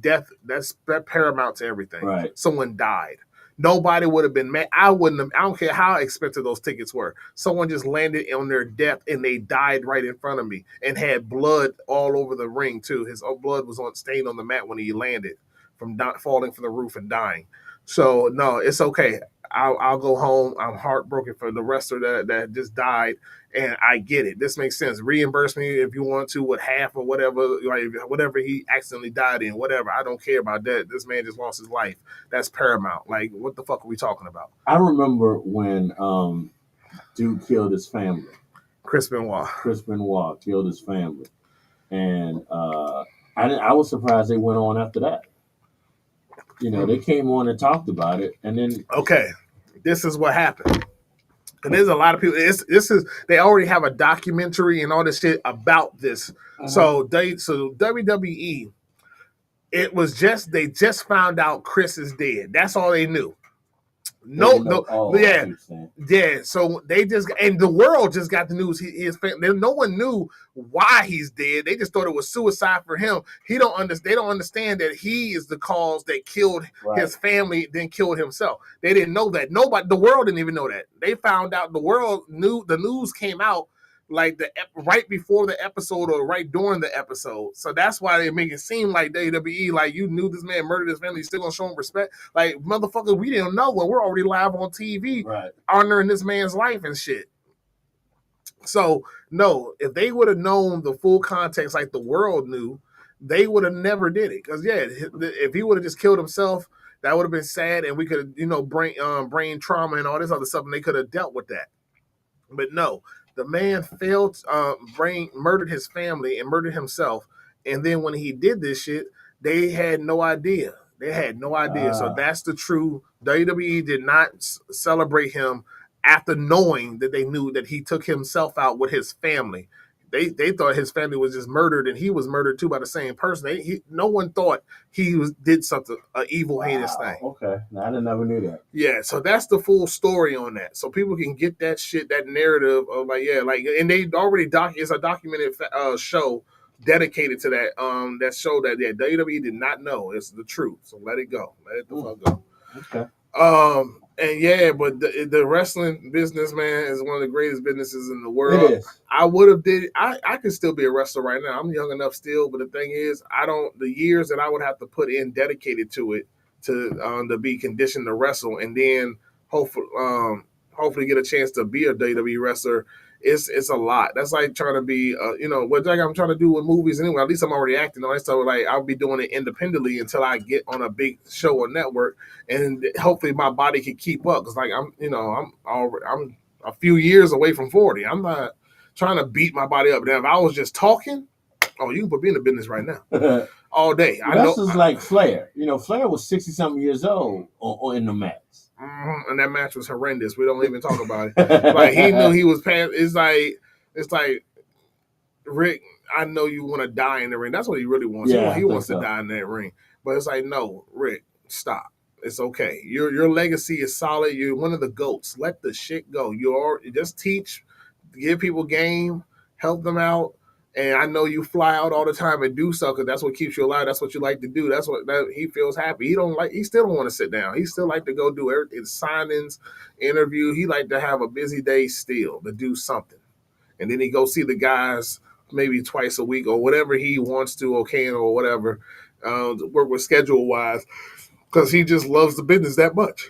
death. That's paramount to everything. Right. Someone died. Nobody would have been mad. I wouldn't have. I don't care how expensive those tickets were. Someone just landed on their death and they died right in front of me and had blood all over the ring too. His blood was stained on the mat when he landed from falling from the roof and dying. So no, it's okay. I'll go home. I'm heartbroken for the wrestler that just died, and I get it. This makes sense. Reimburse me if you want to with half or whatever, like whatever he accidentally died in, whatever. I don't care about that. This man just lost his life. That's paramount. Like, what the fuck are we talking about? I remember when dude killed his family. Chris Benoit killed his family, and I was surprised they went on after that. You know, they came on and talked about it, and then this is what happened. And there's a lot of people. They already have a documentary and all this shit about this. So WWE, it was they just found out Chris is dead. That's all they knew. So they and the world just got the news. His family, no one knew why he's dead. They just thought it was suicide for him. They don't understand that he is the cause that killed his family, then killed himself. They didn't know that. The world didn't even know that. They found out. The world knew. The news came out like right before the episode or right during the episode. So that's why they make it seem like WWE, like you knew this man murdered his family, you still gonna show him respect. Like, motherfucker, we didn't know when we're already live on TV honoring this man's life and shit. So no, if they would have known the full context like the world knew, they would have never did it. Because if he would have just killed himself, that would have been sad, and we could have brain trauma and all this other stuff, and they could have dealt with that. But no. The man murdered his family and murdered himself. And then when he did this shit, they had no idea. So that's the true. WWE did not celebrate him after knowing that they knew that he took himself out with his family. They thought his family was just murdered, and he was murdered too by the same person. No one thought he did something, an evil, heinous thing. Okay, I never knew that. Yeah, so that's the full story on that, so people can get that shit, that narrative of and they already it's a documented show dedicated to that. That show that WWE did not know. It's the truth, so let it go. Let it the fuck go. Okay. But the wrestling business, man, is one of the greatest businesses in the world. It is. I could still be a wrestler right now. I'm young enough still, but the thing is, the years that I would have to put in dedicated to it to be conditioned to wrestle, and then hopefully get a chance to be a WWE wrestler. It's a lot. That's like trying to be, what I'm trying to do with movies anyway. At least I'm already acting on it. So I'll be doing it independently until I get on a big show or network, and hopefully my body can keep up. Cause I'm a few years away from 40. I'm not trying to beat my body up. Now, if I was just talking, you can put me in the business right now, all day. Wrestlers like Flair. Flair was 60-something years old in the match. And that match was horrendous. We don't even talk about it. Like, he knew he was past. It's like Rick, I know you want to die in the ring. That's what he really wants. Yeah, he wants to die in that ring. But it's like, no, Rick, stop. It's okay. Your legacy is solid. You're one of the GOATs. Let the shit go. Just teach, give people game, help them out. And I know you fly out all the time and do so because that's what keeps you alive. That's what you like to do. That's what he feels happy. He still don't want to sit down. He still like to go do everything, signings, interview. He like to have a busy day still to do something. And then he go see the guys maybe twice a week or whatever he wants to or can or whatever, work with schedule wise because he just loves the business that much.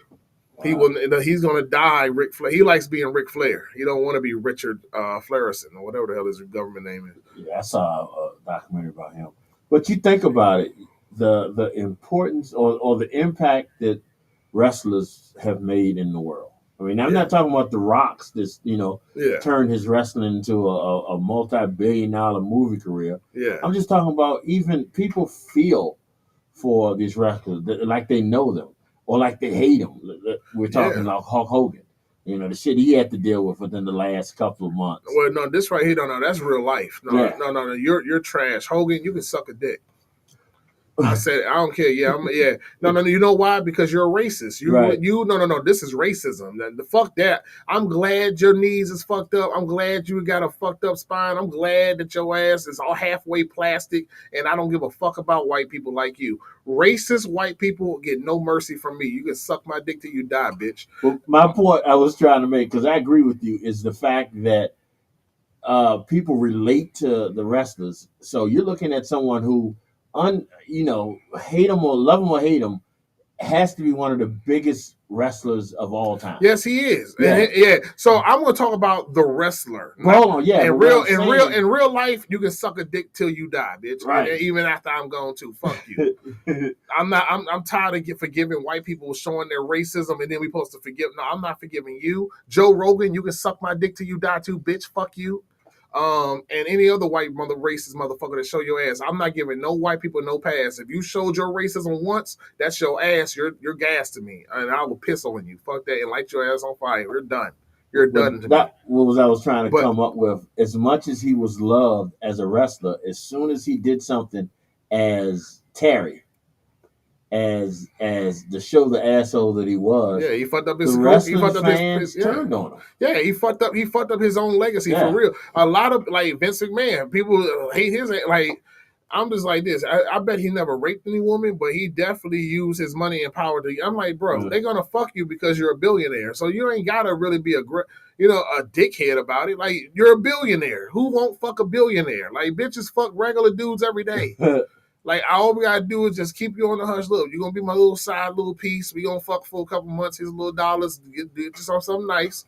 He will. He's gonna die. Ric Flair. He likes being Ric Flair. He don't want to be Richard Flairison or whatever the hell his government name is. Yeah, I saw a documentary about him. But you think about it, the importance or the impact that wrestlers have made in the world. I mean, I'm not talking about The Rock's this, turned his wrestling into a multi-billion-dollar movie career. Yeah. I'm just talking about even people feel for these wrestlers like they know them or like they hate them. We're talking about Hulk Hogan. The shit he had to deal with within the last couple of months. Well, no, this right here, no, that's real life. No, you're trash. Hogan, you can suck a dick. I said, I don't care. Yeah, No. You know why? Because you're a racist. No. This is racism. The fuck that. I'm glad your knees is fucked up. I'm glad you got a fucked up spine. I'm glad that your ass is all halfway plastic. And I don't give a fuck about white people like you. Racist white people get no mercy from me. You can suck my dick till you die, bitch. Well, my point I was trying to make, because I agree with you, is the fact that people relate to the wrestlers. So you're looking at someone who, hate them or love them or hate them, has to be one of the biggest wrestlers of all time. Yes, he is. Yeah. So I'm going to talk about the wrestler. Hold on, yeah. In real life, you can suck a dick till you die, bitch. Right. And even after I'm gone too. Fuck you. I'm tired of forgiving white people showing their racism, and then we supposed to forgive. No, I'm not forgiving you. Joe Rogan, you can suck my dick till you die too, bitch. Fuck you. And any other white racist motherfucker that show your ass, I'm not giving no white people no pass. If you showed your racism once, that's your ass. You're gas to me, and I will piss on you. Fuck that and light your ass on fire. You're done. You're done. What I was trying to come up with? As much as he was loved as a wrestler, as soon as he did something as Terry, as to show the asshole that he was. Yeah, he fucked up his. He fucked up his turned on him. Yeah, he fucked up his own legacy for real. A lot of Vince McMahon, people hate his I'm just like this. I bet he never raped any woman, but he definitely used his money and power to. I'm like, bro, they're gonna fuck you because you're a billionaire. So you ain't gotta really be a dickhead about it. Like, you're a billionaire. Who won't fuck a billionaire? Like, bitches fuck regular dudes every day. Like, all we gotta do is just keep you on the hush. Look, you're gonna be my little side little piece. We gonna fuck for a couple months. Here's $1,000. Get yourself something nice.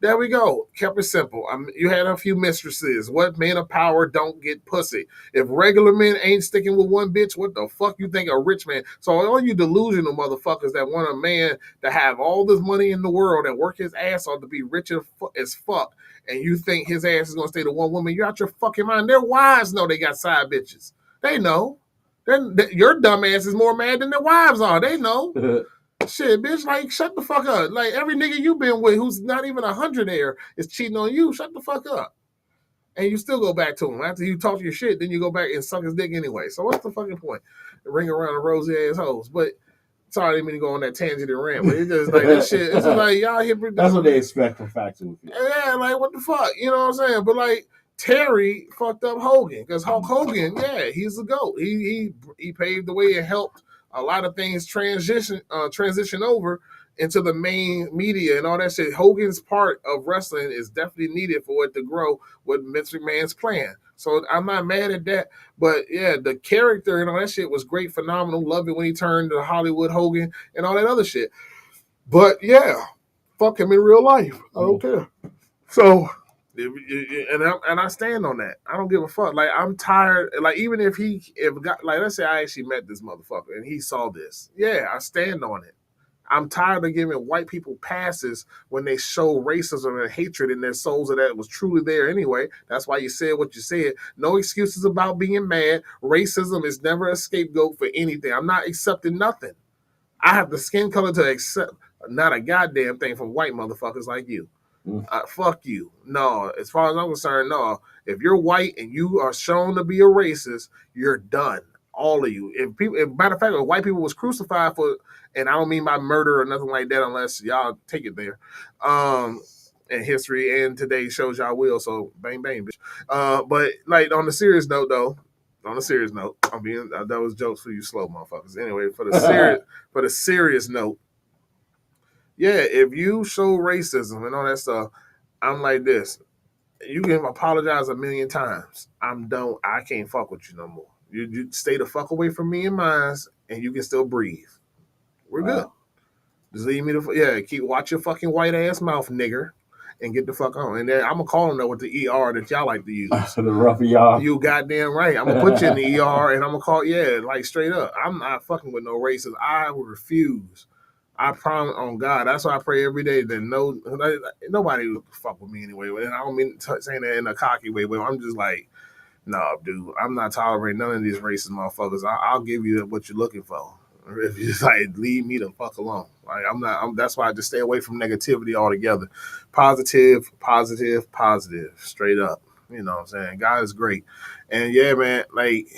There we go. Kept it simple. You had a few mistresses. What man of power don't get pussy? If regular men ain't sticking with one bitch, what the fuck you think a rich man? So all you delusional motherfuckers that want a man to have all this money in the world and work his ass off to be rich as fuck, and you think his ass is gonna stay to one woman, you're out your fucking mind. Their wives know they got side bitches. They know. Your dumb ass is more mad than their wives are. They know. Shit, bitch, like, shut the fuck up. Like, every nigga you been with who's not even 100 is cheating on you. Shut the fuck up. And you still go back to him. After you talk your shit, then you go back and suck his dick anyway. So what's the fucking point? Ring around the rosy ass hoes. But sorry, I didn't mean to go on that tangent and rant, but it's just like this shit. It's just like, y'all here. That's what they expect from Factz. Yeah, like, what the fuck? You know what I'm saying? But like, Terry fucked up Hogan because Hulk Hogan, he's the GOAT. He paved the way and helped a lot of things transition over into the main media and all that shit. Hogan's part of wrestling is definitely needed for it to grow with Vince McMahon's plan. So I'm not mad at that. But yeah, the character and all that shit was great, phenomenal. Love it when he turned to Hollywood Hogan and all that other shit. But yeah, fuck him in real life. I don't care. So... And I stand on that. I don't give a fuck. Like, I'm tired. Like, even if let's say I actually met this motherfucker and he saw this. Yeah, I stand on it. I'm tired of giving white people passes when they show racism and hatred in their souls that was truly there anyway. That's why you said what you said. No excuses about being mad. Racism is never a scapegoat for anything. I'm not accepting nothing. I have the skin color to accept not a goddamn thing from white motherfuckers like you. Fuck you. No, as far as I'm concerned, no. If you're white and you are shown to be a racist, you're done. All of you. If matter of fact, if white people was crucified for, and I don't mean by murder or nothing like that, unless y'all take it there. and history and today shows y'all will. So bang bang, bitch. But like on the serious note though, that was jokes for you slow motherfuckers. Anyway, for the serious note, yeah, if you show racism and all that stuff, I'm like this. You can apologize a million times. I'm done. I can't fuck with you no more. You stay the fuck away from me and mine, and you can still breathe. We're good. Just leave me watch your fucking white ass mouth, nigger, and get the fuck on. And then I'm gonna call him though with the ER that y'all like to use. The rough ER. You goddamn right. I'm gonna put you in the ER and I'm gonna call like straight up. I'm not fucking with no racist. I will refuse. I promise on God. That's why I pray every day that nobody will fuck with me anyway. And I don't mean saying that in a cocky way, but I'm just like, no, dude, I'm not tolerating none of these racist motherfuckers. I'll give you what you're looking for. If you just like leave me the fuck alone. Like that's why I just stay away from negativity altogether. Positive, positive, positive. Straight up. You know what I'm saying? God is great. And yeah, man, like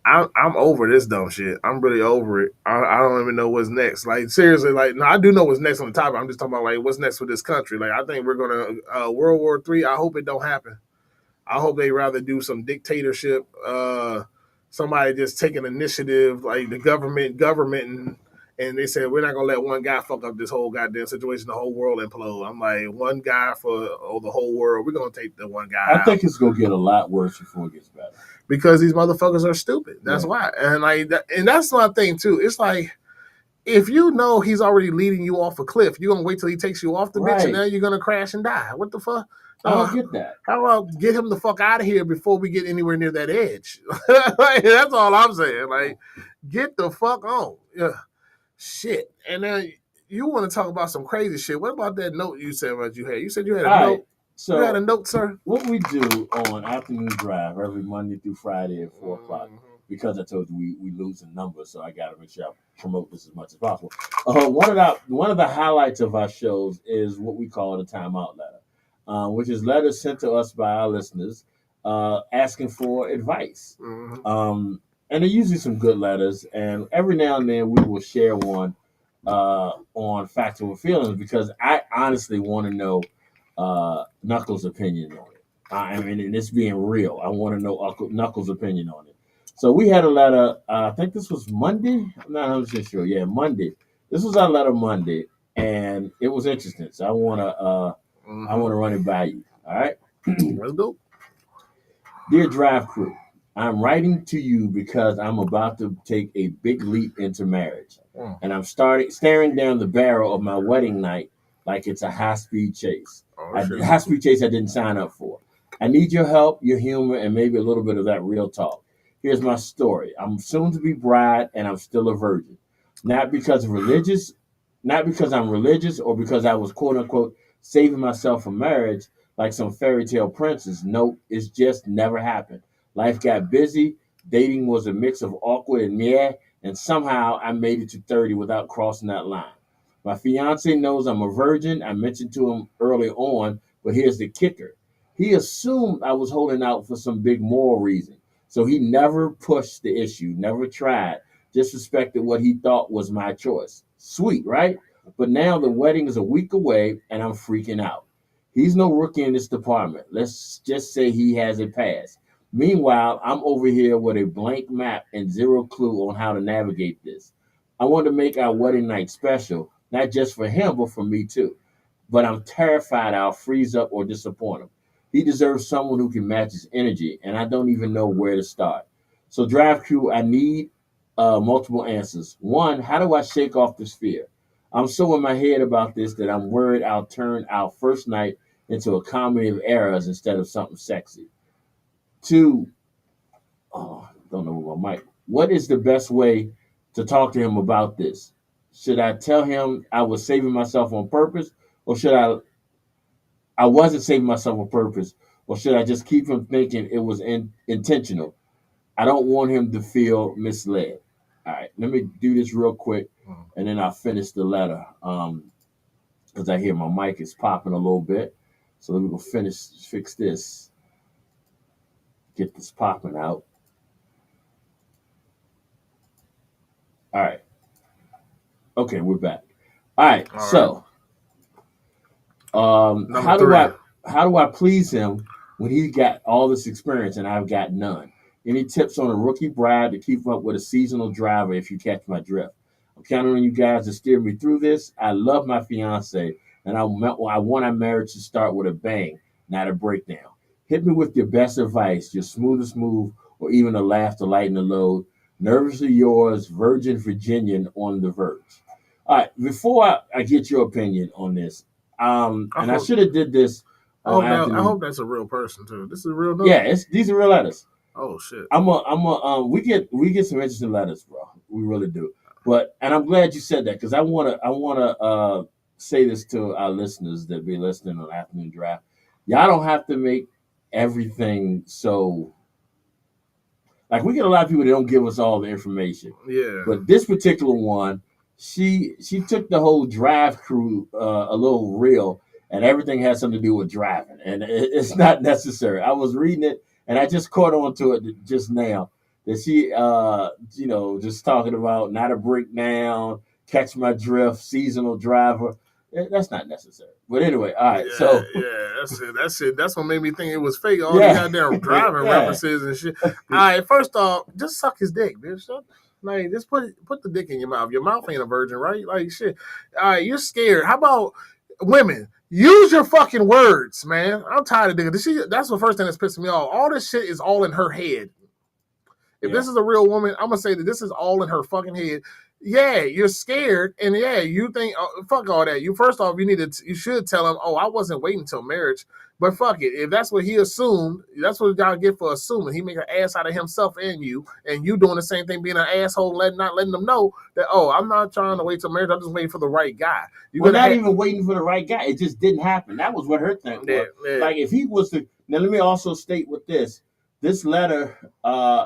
I'm over this dumb shit. I'm really over it. I don't even know what's next. Like seriously, like no, I do know what's next on the topic. I'm just talking about like what's next for this country. Like I think we're gonna World War III. I hope it don't happen. I hope they rather do some dictatorship. Somebody just take an initiative, like the government, and they said we're not gonna let one guy fuck up this whole goddamn situation. The whole world implode. I'm like one guy for the whole world. We're gonna take the one guy. I think it's gonna get a lot worse before it gets better. Because these motherfuckers are stupid. That's why. And like, and that's my thing too. It's like if you know he's already leading you off a cliff, you're gonna wait till he takes you off the bitch, and then you're gonna crash and die. What the fuck? I don't get that. How about get him the fuck out of here before we get anywhere near that edge? Like, that's all I'm saying. Like, get the fuck on. Yeah. Shit. And then you want to talk about some crazy shit. What about that note you said about you had? You said you had a note. Right. So you had a note, sir? What we do on Afternoon Drive every Monday through Friday at 4 o'clock, because I told you we losing numbers, so I got to make sure I promote this as much as possible. One of the highlights of our shows is what we call the timeout letter. Which is letters sent to us by our listeners asking for advice. And they're usually some good letters. And every now and then we will share one on Factz or Feelingz because I honestly want to know Knuckles' opinion on it. I mean, and it's being real. I want to know Knuckles' opinion on it. So we had a letter, I think this was Monday. I'm not 100% sure. Yeah, Monday. This was our letter Monday. And it was interesting. So I want to run it by you. All right? Let's go. Dear Drive Crew, I'm writing to you because I'm about to take a big leap into marriage. And I'm staring down the barrel of my wedding night like it's a high-speed chase. High-speed chase I didn't sign up for. I need your help, your humor, and maybe a little bit of that real talk. Here's my story. I'm soon to be bride, and I'm still a virgin. Not because I'm religious or because I was, quote-unquote, saving myself for marriage like some fairy tale princess. Nope, it's just never happened. Life got busy. Dating was a mix of awkward and meh, and somehow I made it to 30 without crossing that line. My fiance knows I'm a virgin. I mentioned to him early on, but here's the kicker. He assumed I was holding out for some big moral reason, so he never pushed the issue, never tried, just respected what he thought was my choice. Sweet, right? But now the wedding is a week away, and I'm freaking out. He's no rookie in this department. Let's just say he has a pass. Meanwhile, I'm over here with a blank map and zero clue on how to navigate this. I want to make our wedding night special, not just for him, but for me too. But I'm terrified I'll freeze up or disappoint him. He deserves someone who can match his energy, and I don't even know where to start. So, Drive Crew, I need multiple answers. One, how do I shake off this fear? I'm so in my head about this that I'm worried I'll turn our first night into a comedy of errors instead of something sexy. Two, don't know what my mic. What is the best way to talk to him about this? Should I tell him I was saving myself on purpose, or should I wasn't saving myself on purpose, or should I just keep him thinking it was intentional? I don't want him to feel misled. All right, let me do this real quick, and then I'll finish the letter. Because I hear my mic is popping a little bit. So let me go fix this. Get this popping out. All right. Okay, we're back. All right, so How do I please him when he's got all this experience and I've got none? Any tips on a rookie bride to keep up with a seasonal driver if you catch my drift? I'm counting on you guys to steer me through this. I love my fiance, and I want our marriage to start with a bang, not a breakdown. Hit me with your best advice, your smoothest move, or even a laugh to lighten the load. Nervously yours, Virgin Virginian on the verge. All right, before I get your opinion on this, and I should have did this. I hope that's a real person too. This is a real number. Yeah, these are real letters. Oh shit. We get some interesting letters, bro. We really do. And I'm glad you said that because I wanna say this to our listeners that be listening on Afternoon Draft. Y'all don't have to make everything so. Like we get a lot of people that don't give us all the information. Yeah. But this particular one, she took the whole drive crew a little real, and everything has something to do with driving, and it's not necessary. I was reading it, and I just caught on to it just now that she, just talking about not a breakdown, catch my drift, seasonal driver. That's not necessary. But anyway, all right. That's it. That's what made me think it was fake. All the goddamn driving references and shit. All right, first off, just suck his dick, bitch. Like, just put the dick in your mouth. Your mouth ain't a virgin, right? Like, shit. All right, you're scared. How about women? Use your fucking words, man. I'm tired of niggas. That's the first thing that's pissing me off. All this shit is all in her head. If this is a real woman, I'm gonna say that this is all in her fucking head. Yeah, you're scared, and yeah, you think fuck all that. You should tell him, I wasn't waiting until marriage. But fuck it, if that's what he assumed, that's what y'all get for assuming. He make an ass out of himself and you doing the same thing, being an asshole, not letting them know that I'm not trying to wait till marriage. I'm just waiting for the right guy. Even waiting for the right guy. It just didn't happen. That was what her thing was. Yeah. Like if he was to now, let me also state with this. This letter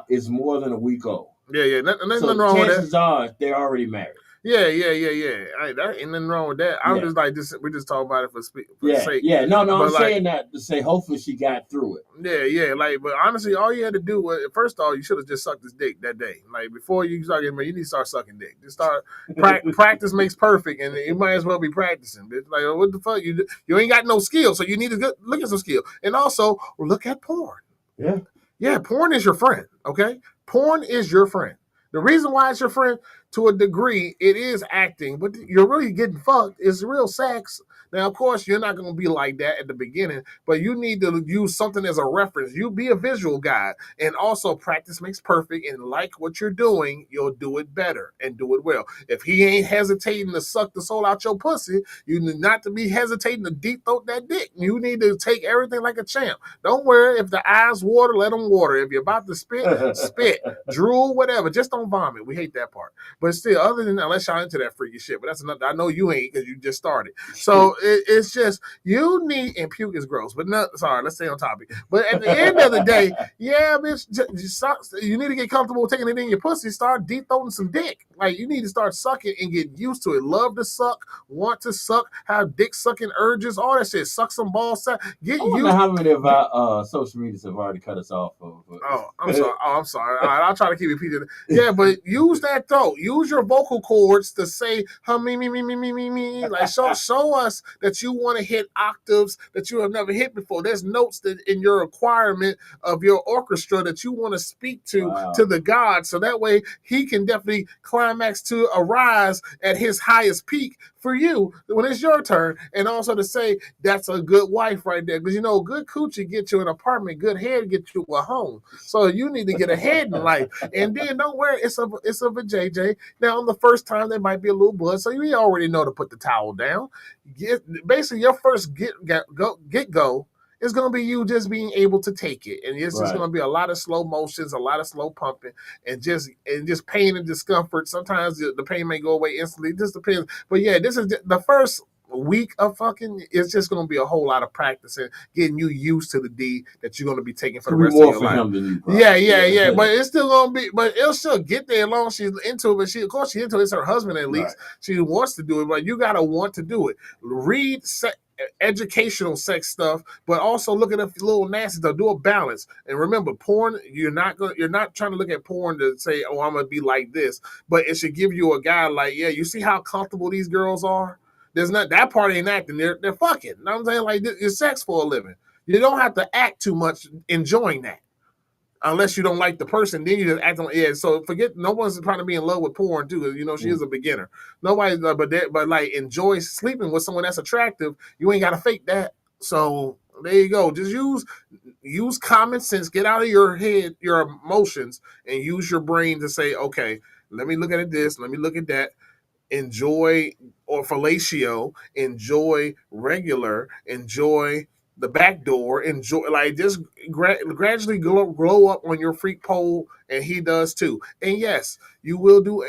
is more than a week old. Yeah. Nothing wrong with that. Chances are they're already married. Yeah. Ain't nothing wrong with that. I'm just like this. We just talk about it for sake. Yeah. No. I'm saying that to say hopefully she got through it. Yeah. But honestly, all you had to do was first of all, you should have just sucked his dick that day. Like before you start getting married, you need to start sucking dick. Just start practice makes perfect, and you might as well be practicing. Bitch. Like what the fuck? You ain't got no skill, so you need to look at some skill, and also look at porn. Yeah. Yeah, porn is your friend, okay? Porn is your friend. The reason why it's your friend, to a degree, it is acting, but you're really getting fucked. It's real sex. Now, of course, you're not going to be like that at the beginning, but you need to use something as a reference. You be a visual guy, and also practice makes perfect, and like what you're doing, you'll do it better and do it well. If he ain't hesitating to suck the soul out your pussy, you need not to be hesitating to deep throat that dick. You need to take everything like a champ. Don't worry, if the eyes water, let them water. If you're about to spit, drool, whatever, just don't vomit. We hate that part. But still, other than that, unless y'all into that freaky shit, but that's another. I know you ain't because you just started. So it's just you need, and puke is gross. But let's stay on topic. But at the end of the day, yeah, bitch, you need to get comfortable taking it in your pussy. Start deep throating some dick. Like you need to start sucking and get used to it. Love to suck, want to suck, have dick sucking urges, all that shit. Suck some balls. Get used. How many of our social medias have already cut us off? I'm sorry. All right, I'll try to keep it PG. Yeah, but use that throat. Use your vocal cords to say me. Like show us that you want to hit octaves that you have never hit before. There's notes that in your requirement of your orchestra that you want to speak to the God, so that way he can definitely climax to arise at his highest peak for you when it's your turn, and also to say that's a good wife right there, because good coochie get you an apartment, good head get you a home. So you need to get ahead in life, and then don't worry, it's a JJ. Now on the first time there might be a little blood, so you already know to put the towel down. Basically your first get go is going to be you just being able to take it, and it's just going to be a lot of slow motions, a lot of slow pumping, and just pain and discomfort. Sometimes the pain may go away instantly. It just depends. But yeah, this is the first week of fucking. It's just going to be a whole lot of practicing, getting you used to the D that you're going to be taking for the rest of your life. Yeah. But it's still going to be. But it'll still get there as long as she's into it. But she's into it. It's her husband at least. Right. She wants to do it, but you got to want to do it. Read educational sex stuff, but also look at a little nasty stuff. Do a balance, and remember, porn. You're not trying to look at porn to say, "Oh, I'm gonna be like this," but it should give you a guide. Like, yeah, you see how comfortable these girls are. There's not that part ain't acting. They're fucking. You know what I'm saying? Like it's sex for a living. You don't have to act too much enjoying that. Unless you don't like the person, then you just act on So forget, no one's trying to be in love with porn too. She is a beginner. Nobody, but like enjoy sleeping with someone that's attractive. You ain't got to fake that. So there you go. Just use common sense. Get out of your head, your emotions, and use your brain to say, okay, let me look at this. Let me look at that. Enjoy or fellatio. Enjoy regular. Enjoy the back door, enjoy, like just gradually glow up on your freak pole, and he does too. And yes, you will do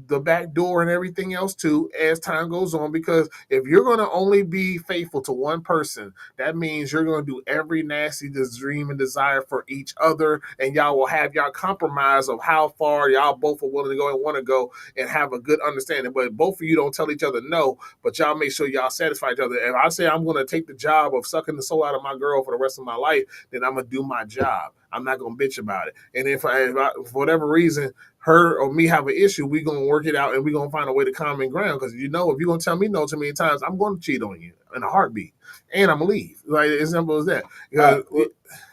the back door and everything else too as time goes on, because if you're going to only be faithful to one person, that means you're going to do every nasty dream and desire for each other, and y'all will have y'all compromise of how far y'all both are willing to go and want to go, and have a good understanding. But both of you don't tell each other no, but y'all make sure y'all satisfy each other. If I say I'm going to take the job of sucking the soul out of my girl for the rest of my life, then I'm going to do my job. I'm not going to bitch about it. And if I, for whatever reason, her or me have an issue, we're going to work it out, and we're going to find a way to common ground. Because if you're going to tell me no too many times, I'm going to cheat on you in a heartbeat. And I'm going to leave. Like, as simple as that.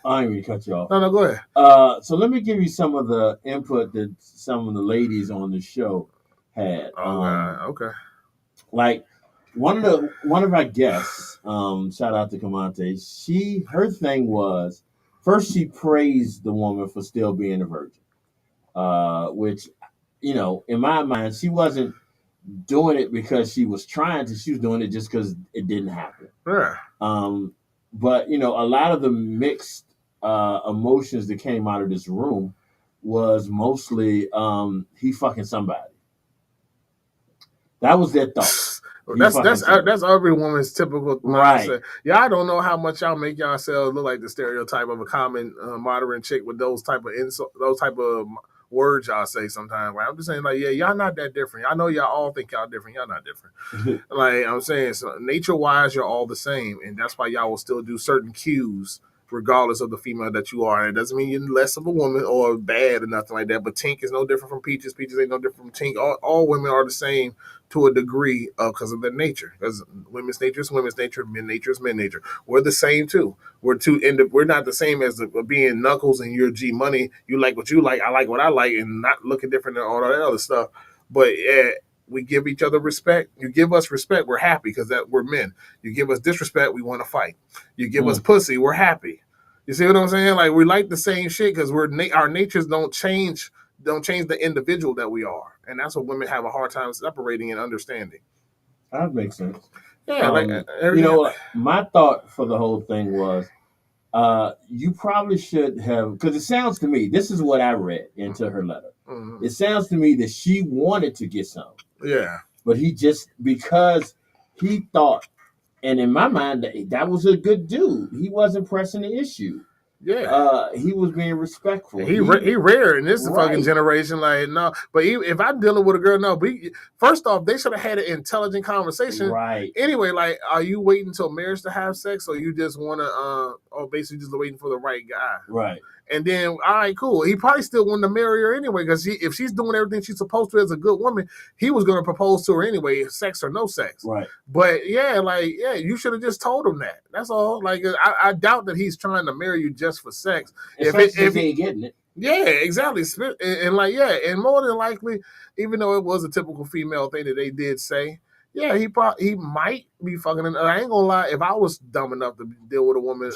I ain't mean to cut you off. No, go ahead. So let me give you some of the input that some of the ladies on the show had. Okay. Like one of our guests, shout out to Kamante, her thing was, first she praised the woman for still being a virgin. Which, in my mind, she wasn't doing it because she was trying to. She was doing it just because it didn't happen. Yeah. But a lot of the mixed emotions that came out of this room was mostly he fucking somebody. That was their thought. That's every woman's typical mindset. Right. Y'all don't know how much y'all make yourselves look like the stereotype of a common modern chick with those type of words y'all say sometimes. Like, I'm just saying, like, yeah, y'all not that different. I know y'all all think y'all different. Y'all not different. Like I'm saying, so nature wise, you're all the same, and that's why y'all will still do certain cues regardless of the female that you are. And it doesn't mean you're less of a woman or bad or nothing like that. But Tink is no different from Peaches. Peaches ain't no different from Tink. All women are the same to a degree because of their nature. Because women's nature is women's nature, men nature is men nature. We're the same too. We're not the same as being Knuckles and you're G Money. You like what you like, I like what I like, and not looking different than all that other stuff. But yeah, we give each other respect. You give us respect, we're happy because that we're men. You give us disrespect, we want to fight. You give us pussy, we're happy. You see what I'm saying? Like, we like the same shit because our natures don't change the individual that we are, and that's what women have a hard time separating and understanding. That makes sense. Yeah, my thought for the whole thing was, you probably should have, because it sounds to me, this is what I read into her letter. Mm-hmm. It sounds to me that she wanted to get some. Yeah. But he just, because he thought, and in my mind, that was a good dude. He wasn't pressing the issue. Yeah. He was being respectful. He rare in this fucking generation. Like, no, but if I'm dealing with a girl, no, but first off, they should have had an intelligent conversation. Right. Anyway, like, are you waiting until marriage to have sex, or you just want to, or basically just waiting for the right guy? Right. And then, all right, cool. He probably still wanted to marry her anyway, because if she's doing everything she's supposed to as a good woman, he was going to propose to her anyway, sex or no sex. Right. But you should have just told him that. That's all. Like, I doubt that he's trying to marry you just for sex. If he ain't getting it. Yeah, exactly. And more than likely, even though it was a typical female thing that they did say, yeah, he might be fucking. I ain't gonna lie. If I was dumb enough to deal with a woman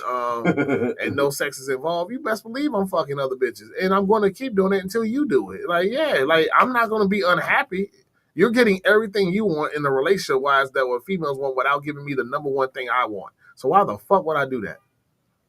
and no sex is involved, you best believe I'm fucking other bitches, and I'm going to keep doing it until you do it. Like, I'm not going to be unhappy. You're getting everything you want in the relationship wise that what females want without giving me the number one thing I want. So why the fuck would I do that?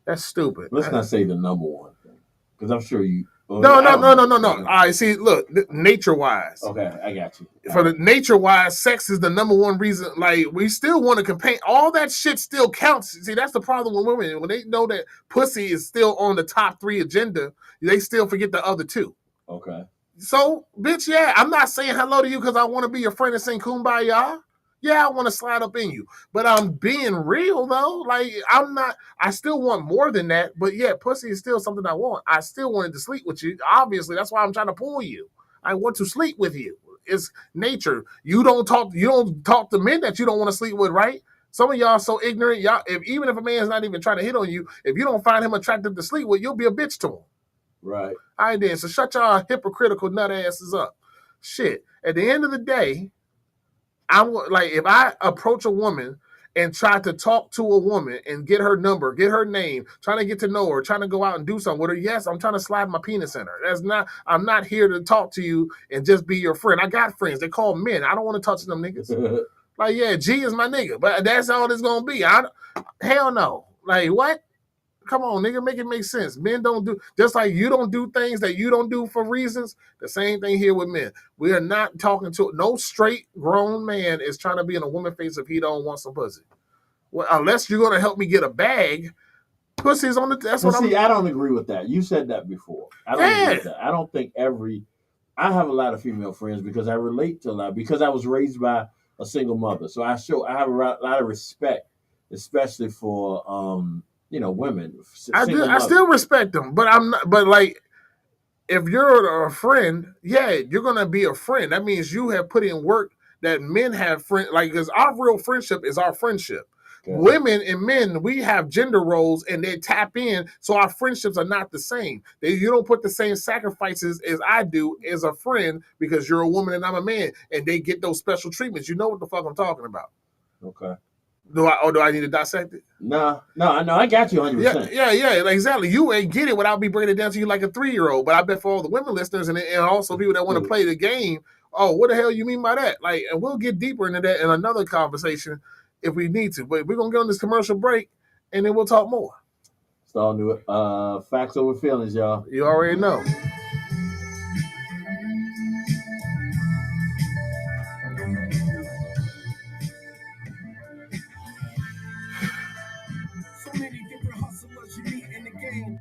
That's stupid. Let's not say the number one thing, because I'm sure you. No. All right, see, look, nature-wise. Okay, I got you. For the nature-wise, sex is the number one reason. Like, we still want to compare. All that shit still counts. See, that's the problem with women. When they know that pussy is still on the top 3 agenda, they still forget the other 2. Okay. So, bitch, yeah, I'm not saying hello to you because I want to be your friend and sing Kumbaya. Yeah, I want to slide up in you. But I'm being real, though. Like, I still want more than that. But yeah, pussy is still something I want. I still wanted to sleep with you. Obviously, that's why I'm trying to pull you. I want to sleep with you. it's nature. You don't talk to men that you don't want to sleep with, right? Some of y'all so ignorant. Y'all, even if a man's not even trying to hit on you, if you don't find him attractive to sleep with, you'll be a bitch to him. Right. All right, then. So shut y'all hypocritical nut asses up. Shit. At the end of the day, if I approach a woman and try to talk to a woman and get her number, get her name, trying to get to know her, trying to go out and do something with her, yes, I'm trying to slide my penis in her. I'm not here to talk to you and just be your friend. I got friends. They call men. I don't want to touch them niggas. Like, yeah, G is my nigga, but that's all it's gonna be. Hell no. Like, what? Come on, nigga, make it make sense. Men don't do, just like you don't do things that you don't do for reasons, the same thing here with men. We are not talking to, no straight grown man is trying to be in a woman's face if he don't want some pussy. Well, unless you're going to help me get a bag, pussy's on the, that's what I don't agree with that. You said that before. I don't agree with that. I don't think I have a lot of female friends because I relate to a lot, because I was raised by a single mother. So I have a lot of respect, especially for, women. I still respect them, but I'm not. But like, if you're a friend, yeah, you're gonna be a friend. That means you have put in work that men have friend. Like, because our real friendship is our friendship. Okay. Women and men, we have gender roles, and they tap in, so our friendships are not the same. You don't put the same sacrifices as I do as a friend because you're a woman and I'm a man, and they get those special treatments. You know what the fuck I'm talking about? Okay. Do I need to dissect it? No, I got you 100%. Yeah, exactly. You ain't get it without me bringing it down to you like a 3-year-old. But I bet for all the women listeners and also people that want to play the game, oh, what the hell you mean by that? Like, and we'll get deeper into that in another conversation if we need to. But we're gonna get on this commercial break and then we'll talk more. It's all new. Factz over feelings, y'all. You already know. So many different hustlers you meet in the game.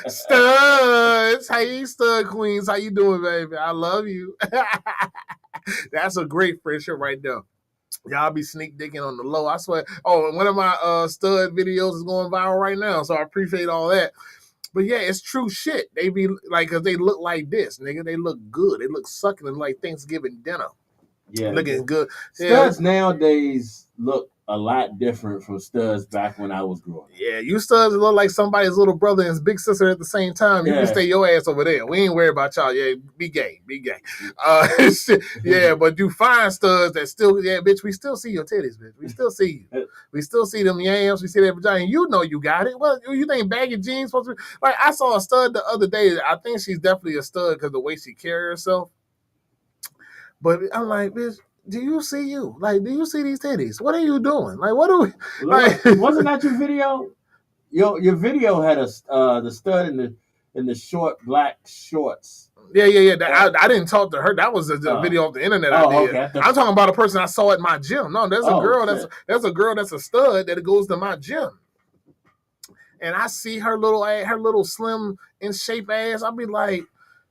Studs, hey stud queens, how you doing, baby? I love you. That's a great friendship right there. Y'all be sneak dicking on the low. I swear. Oh, and one of my stud videos is going viral right now, so I appreciate all that. But yeah, it's true shit. They be like, cause they look like this, nigga. They look good. They look succulent like Thanksgiving dinner. Yeah, Looking good. Studs nowadays look a lot different from studs back when I was growing up. Yeah, you studs look like somebody's little brother and his big sister at the same time. You can stay your ass over there. We ain't worried about y'all. Yeah, be gay. Yeah, but you find studs that still, yeah, bitch, we still see your titties, bitch. We still see you. We still see them yams. We see that vagina. You know you got it. Well, you think baggy jeans supposed to be? Like, I saw a stud the other day. I think she's definitely a stud because the way she carry herself. But I'm like, bitch, do you see you? Like, do you see these titties? What are you doing? Like, what do we? Like, wasn't that your video? Your video had the stud in the short black shorts. Yeah. I didn't talk to her. That was a video off the internet I did. Okay. I'm talking about a person I saw at my gym. No, there's a girl that's a stud that goes to my gym. And I see her little slim in shape ass. I'll be like,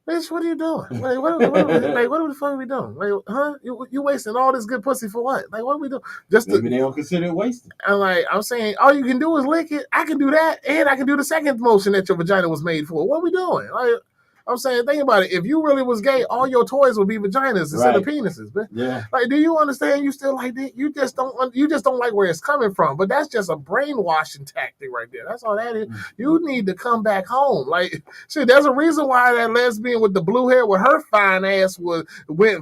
bitch, what are you doing? Like, what the fuck are we doing? Like, huh? You wasting all this good pussy for what? Like, what are we doing? Maybe they don't consider it wasted. I'm saying, all you can do is lick it. I can do that, and I can do the second motion that your vagina was made for. What are we doing? Like, I'm saying, think about it. If you really was gay, all your toys would be vaginas instead of penises. But like, do you understand? You still like that? You just don't like where it's coming from. But that's just a brainwashing tactic right there. That's all that is. You need to come back home. Like, shit, there's a reason why that lesbian with the blue hair, with her fine ass, went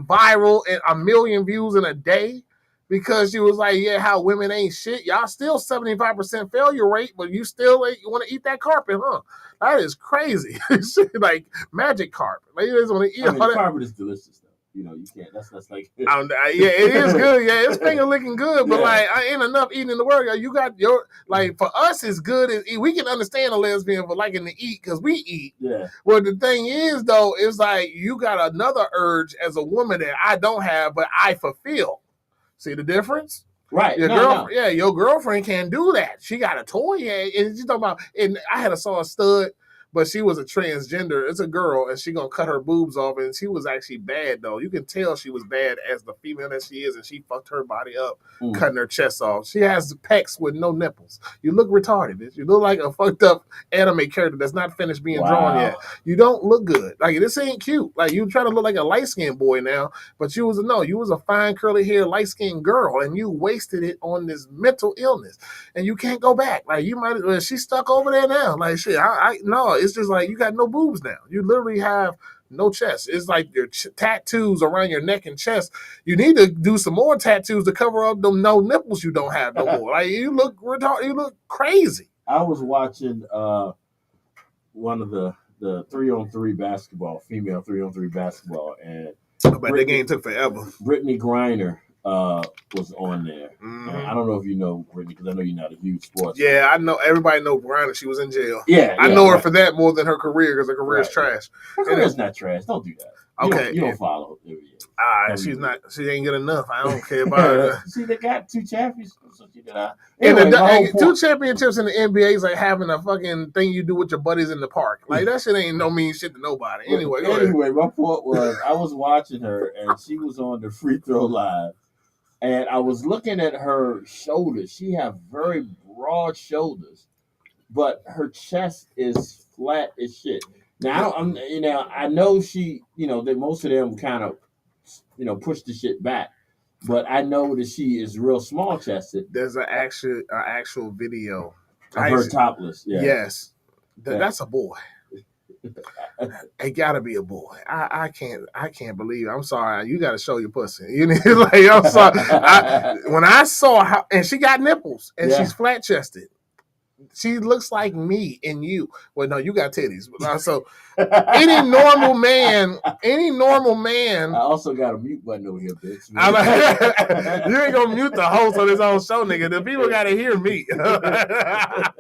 viral and 1 million views in a day. Because she was like, yeah, how women ain't shit. Y'all still 75% failure rate, but you still want to eat that carpet, huh? That is crazy. Like magic carpet. Like, you just want to eat all that. Carpet is delicious, though. You know, you can't. That's like. Yeah, it is good. Yeah, it's finger licking good, but like, I ain't enough eating in the world. You got your, like, for us, it's good. We can understand a lesbian for liking to eat because we eat. Yeah. Well, the thing is, though, it's like you got another urge as a woman that I don't have, but I fulfill. See the difference? Right. Your girlfriend can't do that. She got a toy, and she's talking about. And I saw a stud, but she was a transgender. It's a girl, and she gonna cut her boobs off, and she was actually bad though. You can tell she was bad as the female that she is, and she fucked her body up, cutting her chest off. She has pecs with no nipples. You look retarded, bitch. You look like a fucked up anime character that's not finished being drawn yet. You don't look good. Like, this ain't cute. Like, you trying to look like a light skinned boy now, but you was a fine curly hair light skinned girl, and you wasted it on this mental illness, and you can't go back. Like, you might. Well, she's stuck over there now. Like, shit. No. It's just like you got no boobs now. You literally have no chest. It's like your tattoos around your neck and chest. You need to do some more tattoos to cover up them no nipples you don't have no more. Like, you look retarded. You look crazy. I was watching one of the 3-on-3 basketball, female 3-on-3 basketball, and but the game took forever. Brittany Griner was on there. I don't know if you know Brittany, because I know you're not a huge sports. Yeah, I know. Everybody know Griner. She was in jail. Yeah, I know her for that more than her career, because her career is trash. Her career's not trash. Don't do that. You don't follow her. She's not. She ain't good enough. I don't care about her. See, they got 2 championships. So she did. Anyway, 2 championships in the NBA is like having a fucking thing you do with your buddies in the park. Like, that shit ain't no mean shit to nobody. Anyway, my point was, I was watching her, and she was on the free throw line. And I was looking at her shoulders. She have very broad shoulders, but her chest is flat as shit. Now, I know she, that most of them kind of, push the shit back, but I know that she is real small chested. There's an actual video of her topless. Yeah. Yes, that's a boy. It gotta be a boy. I can't believe it. I'm sorry. You gotta show your pussy. I'm sorry. When I saw how, and she got nipples, and she's flat chested. She looks like me and you. Well, no, you got titties. So any normal man. I also got a mute button over here, bitch. You ain't gonna mute the host on his own show, nigga. The people gotta hear me. I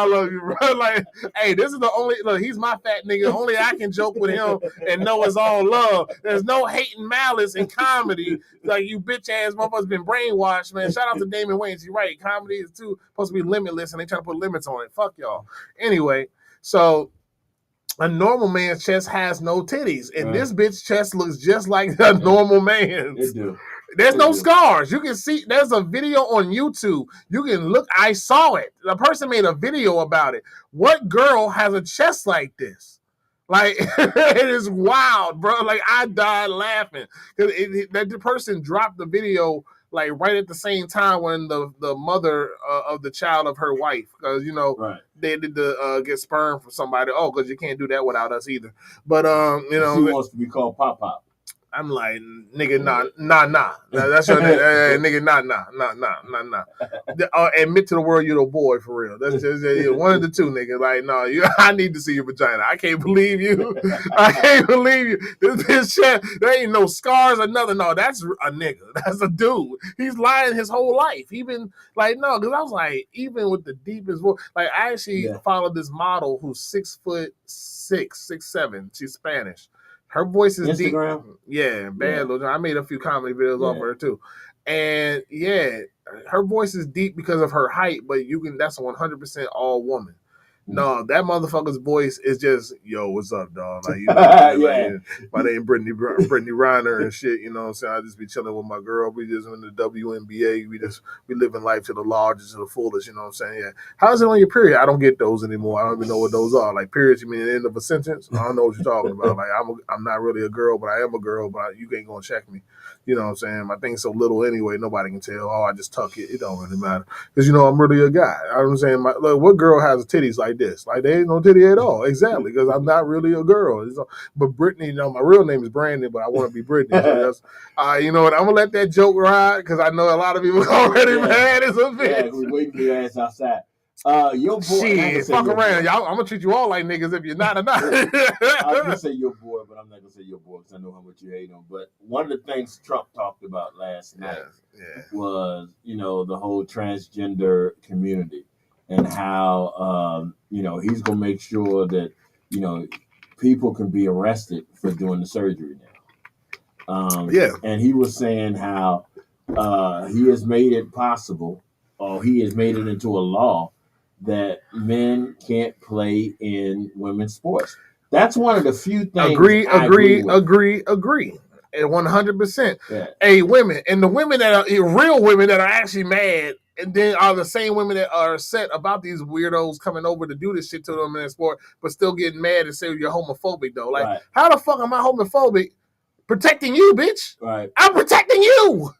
love you, bro. Like, hey, this is the only. Look, he's my fat nigga. Only I can joke with him and know it's all love. There's no hate and malice in comedy. Like, you bitch ass motherfuckers been brainwashed, man. Shout out to Damon Wayans. You're right. Comedy is supposed to be limitless. list and they trying to put limits on it. Fuck y'all. Anyway, so a normal man's chest has no titties, and this bitch chest looks just like a normal man's. It do. There's no scars. You can see. There's a video on YouTube. You can look. I saw it. The person made a video about it. What girl has a chest like this? Like it is wild, bro. Like I died laughing because the person dropped the video like right at the same time when the mother of the child of her wife, because they did the get sperm from somebody. Oh, because you can't do that without us either. But she wants to be called Pop Pop. I'm like, nigga, nah. That's your nigga, nah. Admit to the world you're the boy for real. That's just one of the two, nigga. Like, no, I need to see your vagina. I can't believe you. I can't believe you. This bitch, there ain't no scars or nothing. No, that's a nigga. That's a dude. He's lying his whole life. He been like, no, because I was like, even with the deepest voice, like I actually followed this model who's 6'6", 6'7". She's Spanish. Her voice is Instagram? Deep. Yeah, bad. Yeah. I made a few comedy videos off her too. And her voice is deep because of her height, but that's 100% all woman. No, that motherfucker's voice is just, yo, what's up, dog? Like, my name Brittany Reiner and shit, you know what I'm saying? I just be chilling with my girl. We just in the WNBA. We living life to the largest, to the fullest, you know what I'm saying? Yeah. How's it on your period? I don't get those anymore. I don't even know what those are. Like, periods, you mean the end of a sentence? I don't know what you're talking about. Like, I'm not really a girl, but I am a girl, but you ain't gonna check me. You know what I'm saying? My thing's so little anyway, nobody can tell. Oh, I just tuck it. It don't really matter. Because, I'm really a guy. You know what I'm saying? Look, what girl has titties like this? Like, there ain't no titty at all. Exactly, because I'm not really a girl. But Brittany, my real name is Brandon, but I want to be Brittany. So you know what? I'm going to let that joke ride, because I know a lot of people already mad as a bitch. Yeah, we waiting for your ass outside. Your boy. Shit, fuck around. Y'all, I'm going to treat you all like niggas if you're not or not. I was going to say your boy, but I'm not going to say your boy because I know how much you hate him. But one of the things Trump talked about last night was, the whole transgender community and how, he's going to make sure that, people can be arrested for doing the surgery now. And he was saying how he has made it possible, or he has made it into a law, that men can't play in women's sports. That's one of the few things. Agree. And 100%. Yeah. Hey, women, and the women that are real women that are actually mad, and then are the same women that are upset about these weirdos coming over to do this shit to them in the sport, but still getting mad and say you're homophobic though. Like, how the fuck am I homophobic? Protecting you, bitch. Right. I'm protecting you.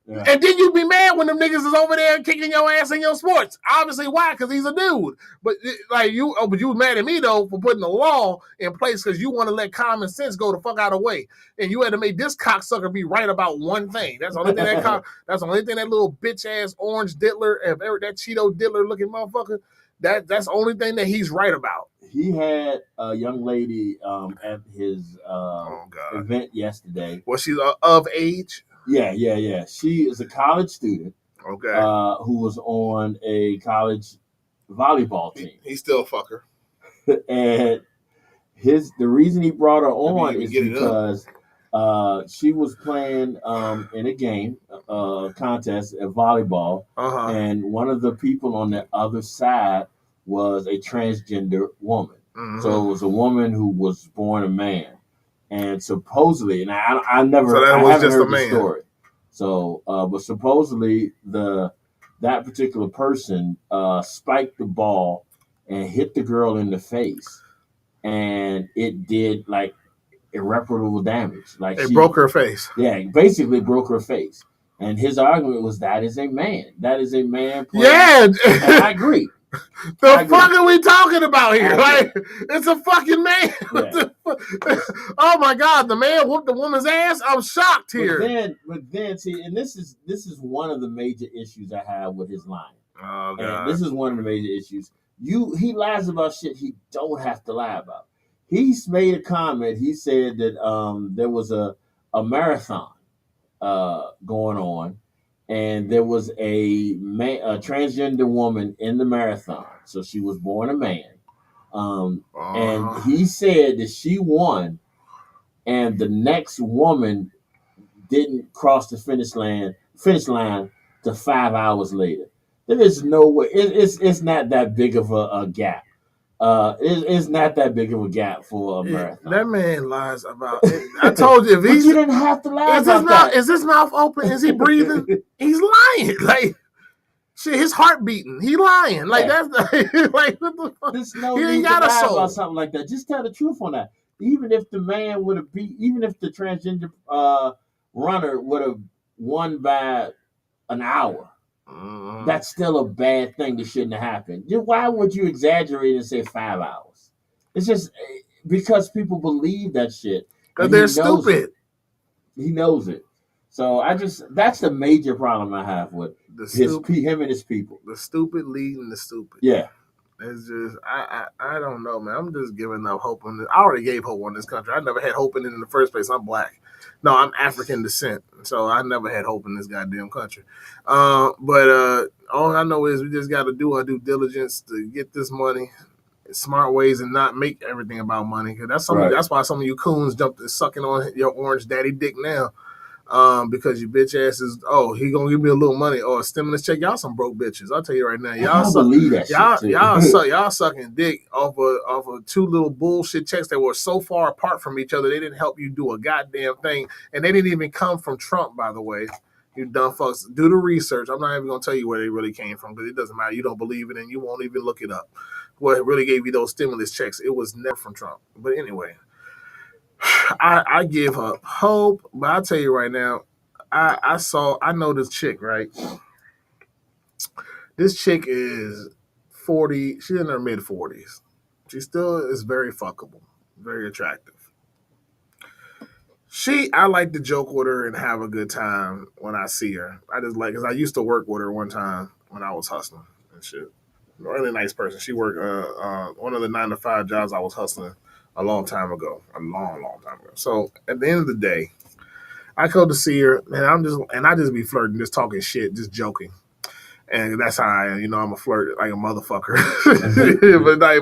Yeah. And then you be mad when them niggas is over there kicking your ass in your sports. Obviously, why? Because he's a dude. But but you was mad at me though for putting a law in place because you want to let common sense go the fuck out of the way, and you had to make this cocksucker be right about one thing. That's the only thing that's the only thing that little bitch ass orange diddler, that Cheeto diddler looking motherfucker. That's the only thing that he's right about. He had a young lady at his event yesterday. Was she of age? Yeah. She is a college student. Okay. Who was on a college volleyball team. He still a fucker. And the reason he brought her on is because she was playing in a game, contest at volleyball, and one of the people on the other side was a transgender woman. Mm-hmm. So it was a woman who was born a man. And supposedly, and I never, so I haven't heard the story. So, but supposedly that particular person spiked the ball and hit the girl in the face, and it did like irreparable damage. Like it broke her face. Yeah, basically broke her face. And his argument was that is a man. That is a man. Yeah, and I agree. The fuck are we talking about here? Like, it's a fucking man. Yeah. Oh my God, the man whooped the woman's ass. I'm shocked here. But then, see, and this is one of the major issues I have with his line. Oh God, and this is one of the major issues. He lies about shit he don't have to lie about. He's made a comment. He said that there was a marathon going on. And there was a transgender woman in the marathon. So she was born a man. And he said that she won. And the next woman didn't cross the finish line to 5 hours later. There is no way. It's not that big of a gap. It's not that big of a gap for a marathon. That man lies about it. I told you, if But he's you didn't have to lie about that. is his mouth open? Is he breathing? He's lying. Like shit, his heart beating. He lying. Like Yeah. that's like what the fuck? There's no He need ain't to got a lie soul. about something like that. Just tell the truth on that. Even if the man would have beat, even if the transgender runner would have won by an hour, that's still a bad thing that shouldn't have happened. Why would you exaggerate and say 5 hours? It's just because people believe that shit. Because and they're he knows stupid. it. He knows it. So that's the major problem I have with him and his people. The stupid leading the stupid. Yeah. It's just I don't know, man. I'm just giving up hope on this. I already gave hope on this country. I never had hope in it in the first place. I'm black. No, I'm African descent, so I never had hope in this goddamn country. But all I know is we just got to do our due diligence to get this money, smart ways, and not make everything about money. Cause that's why some of you coons jumped sucking on your orange daddy dick now. Because you bitch asses, he gonna give me a little money or a stimulus check. Y'all some broke bitches. I'll tell you right now. Y'all sucking dick off of two little bullshit checks that were so far apart from each other. They didn't help you do a goddamn thing. And they didn't even come from Trump, by the way. You dumb fucks. Do the research. I'm not even gonna tell you where they really came from because it doesn't matter. You don't believe it and you won't even look it up. What really gave you those stimulus checks? It was never from Trump. But anyway. I give up hope, but I'll tell you right now, I know this chick, right? This chick is 40, she's in her mid 40s. She still is very fuckable, very attractive. I like to joke with her and have a good time when I see her. I just like, because I used to work with her one time when I was hustling and shit. Really nice person. She worked one of the 9 to 5 jobs I was hustling a long time ago. So at the end of the day, I go to see her and I just be flirting, just talking shit, just joking. And that's how I am. I'm a flirt like a motherfucker.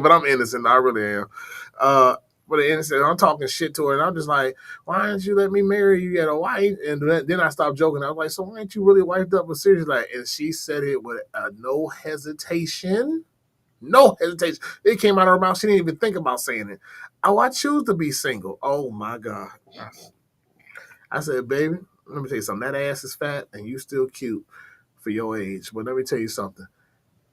but I'm innocent. I really am. But innocent, I'm talking shit to her and I'm just like, why didn't you let me marry you? Why? And then I stopped joking. I was like, so why ain't you really wiped up? But seriously, and she said it with no hesitation. No hesitation. It came out of her mouth. She didn't even think about saying it. Oh, I choose to be single. Oh, my God. I said, baby, let me tell you something. That ass is fat and you still cute for your age. But let me tell you something.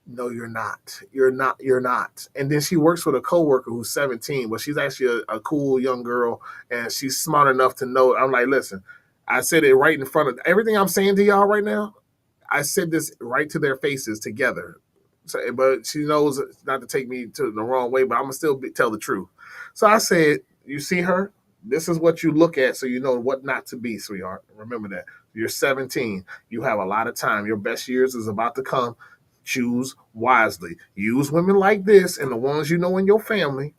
No, you're not. You're not. And then she works with a coworker who's 17, but she's actually a cool young girl, and she's smart enough to know. I'm like, listen, I said it right in front of everything I'm saying to y'all right now. I said this right to their faces together. So, but she knows not to take me to the wrong way, but I'm going to still tell the truth. So I said, you see her? This is what you look at so you know what not to be, sweetheart. Remember that. You're 17. You have a lot of time. Your best years is about to come. Choose wisely. Use women like this and the ones you know in your family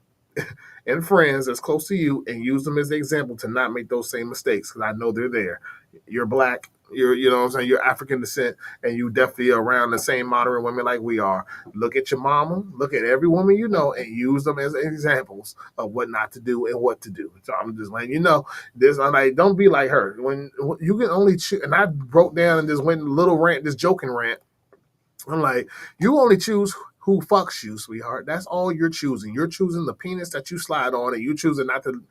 and friends that's close to you and use them as the example to not make those same mistakes because I know they're there. You're black. You know what I'm saying? You're African descent, and you definitely are around the same modern women like we are. Look at your mama, look at every woman you know, and use them as examples of what not to do and what to do. So I'm just letting you know this. I'm like, don't be like her. When you can only choose, and I broke down and just went a little rant, this joking rant. I'm like, you only choose who fucks you, sweetheart. That's all you're choosing. You're choosing the penis that you slide on, and you choosing not to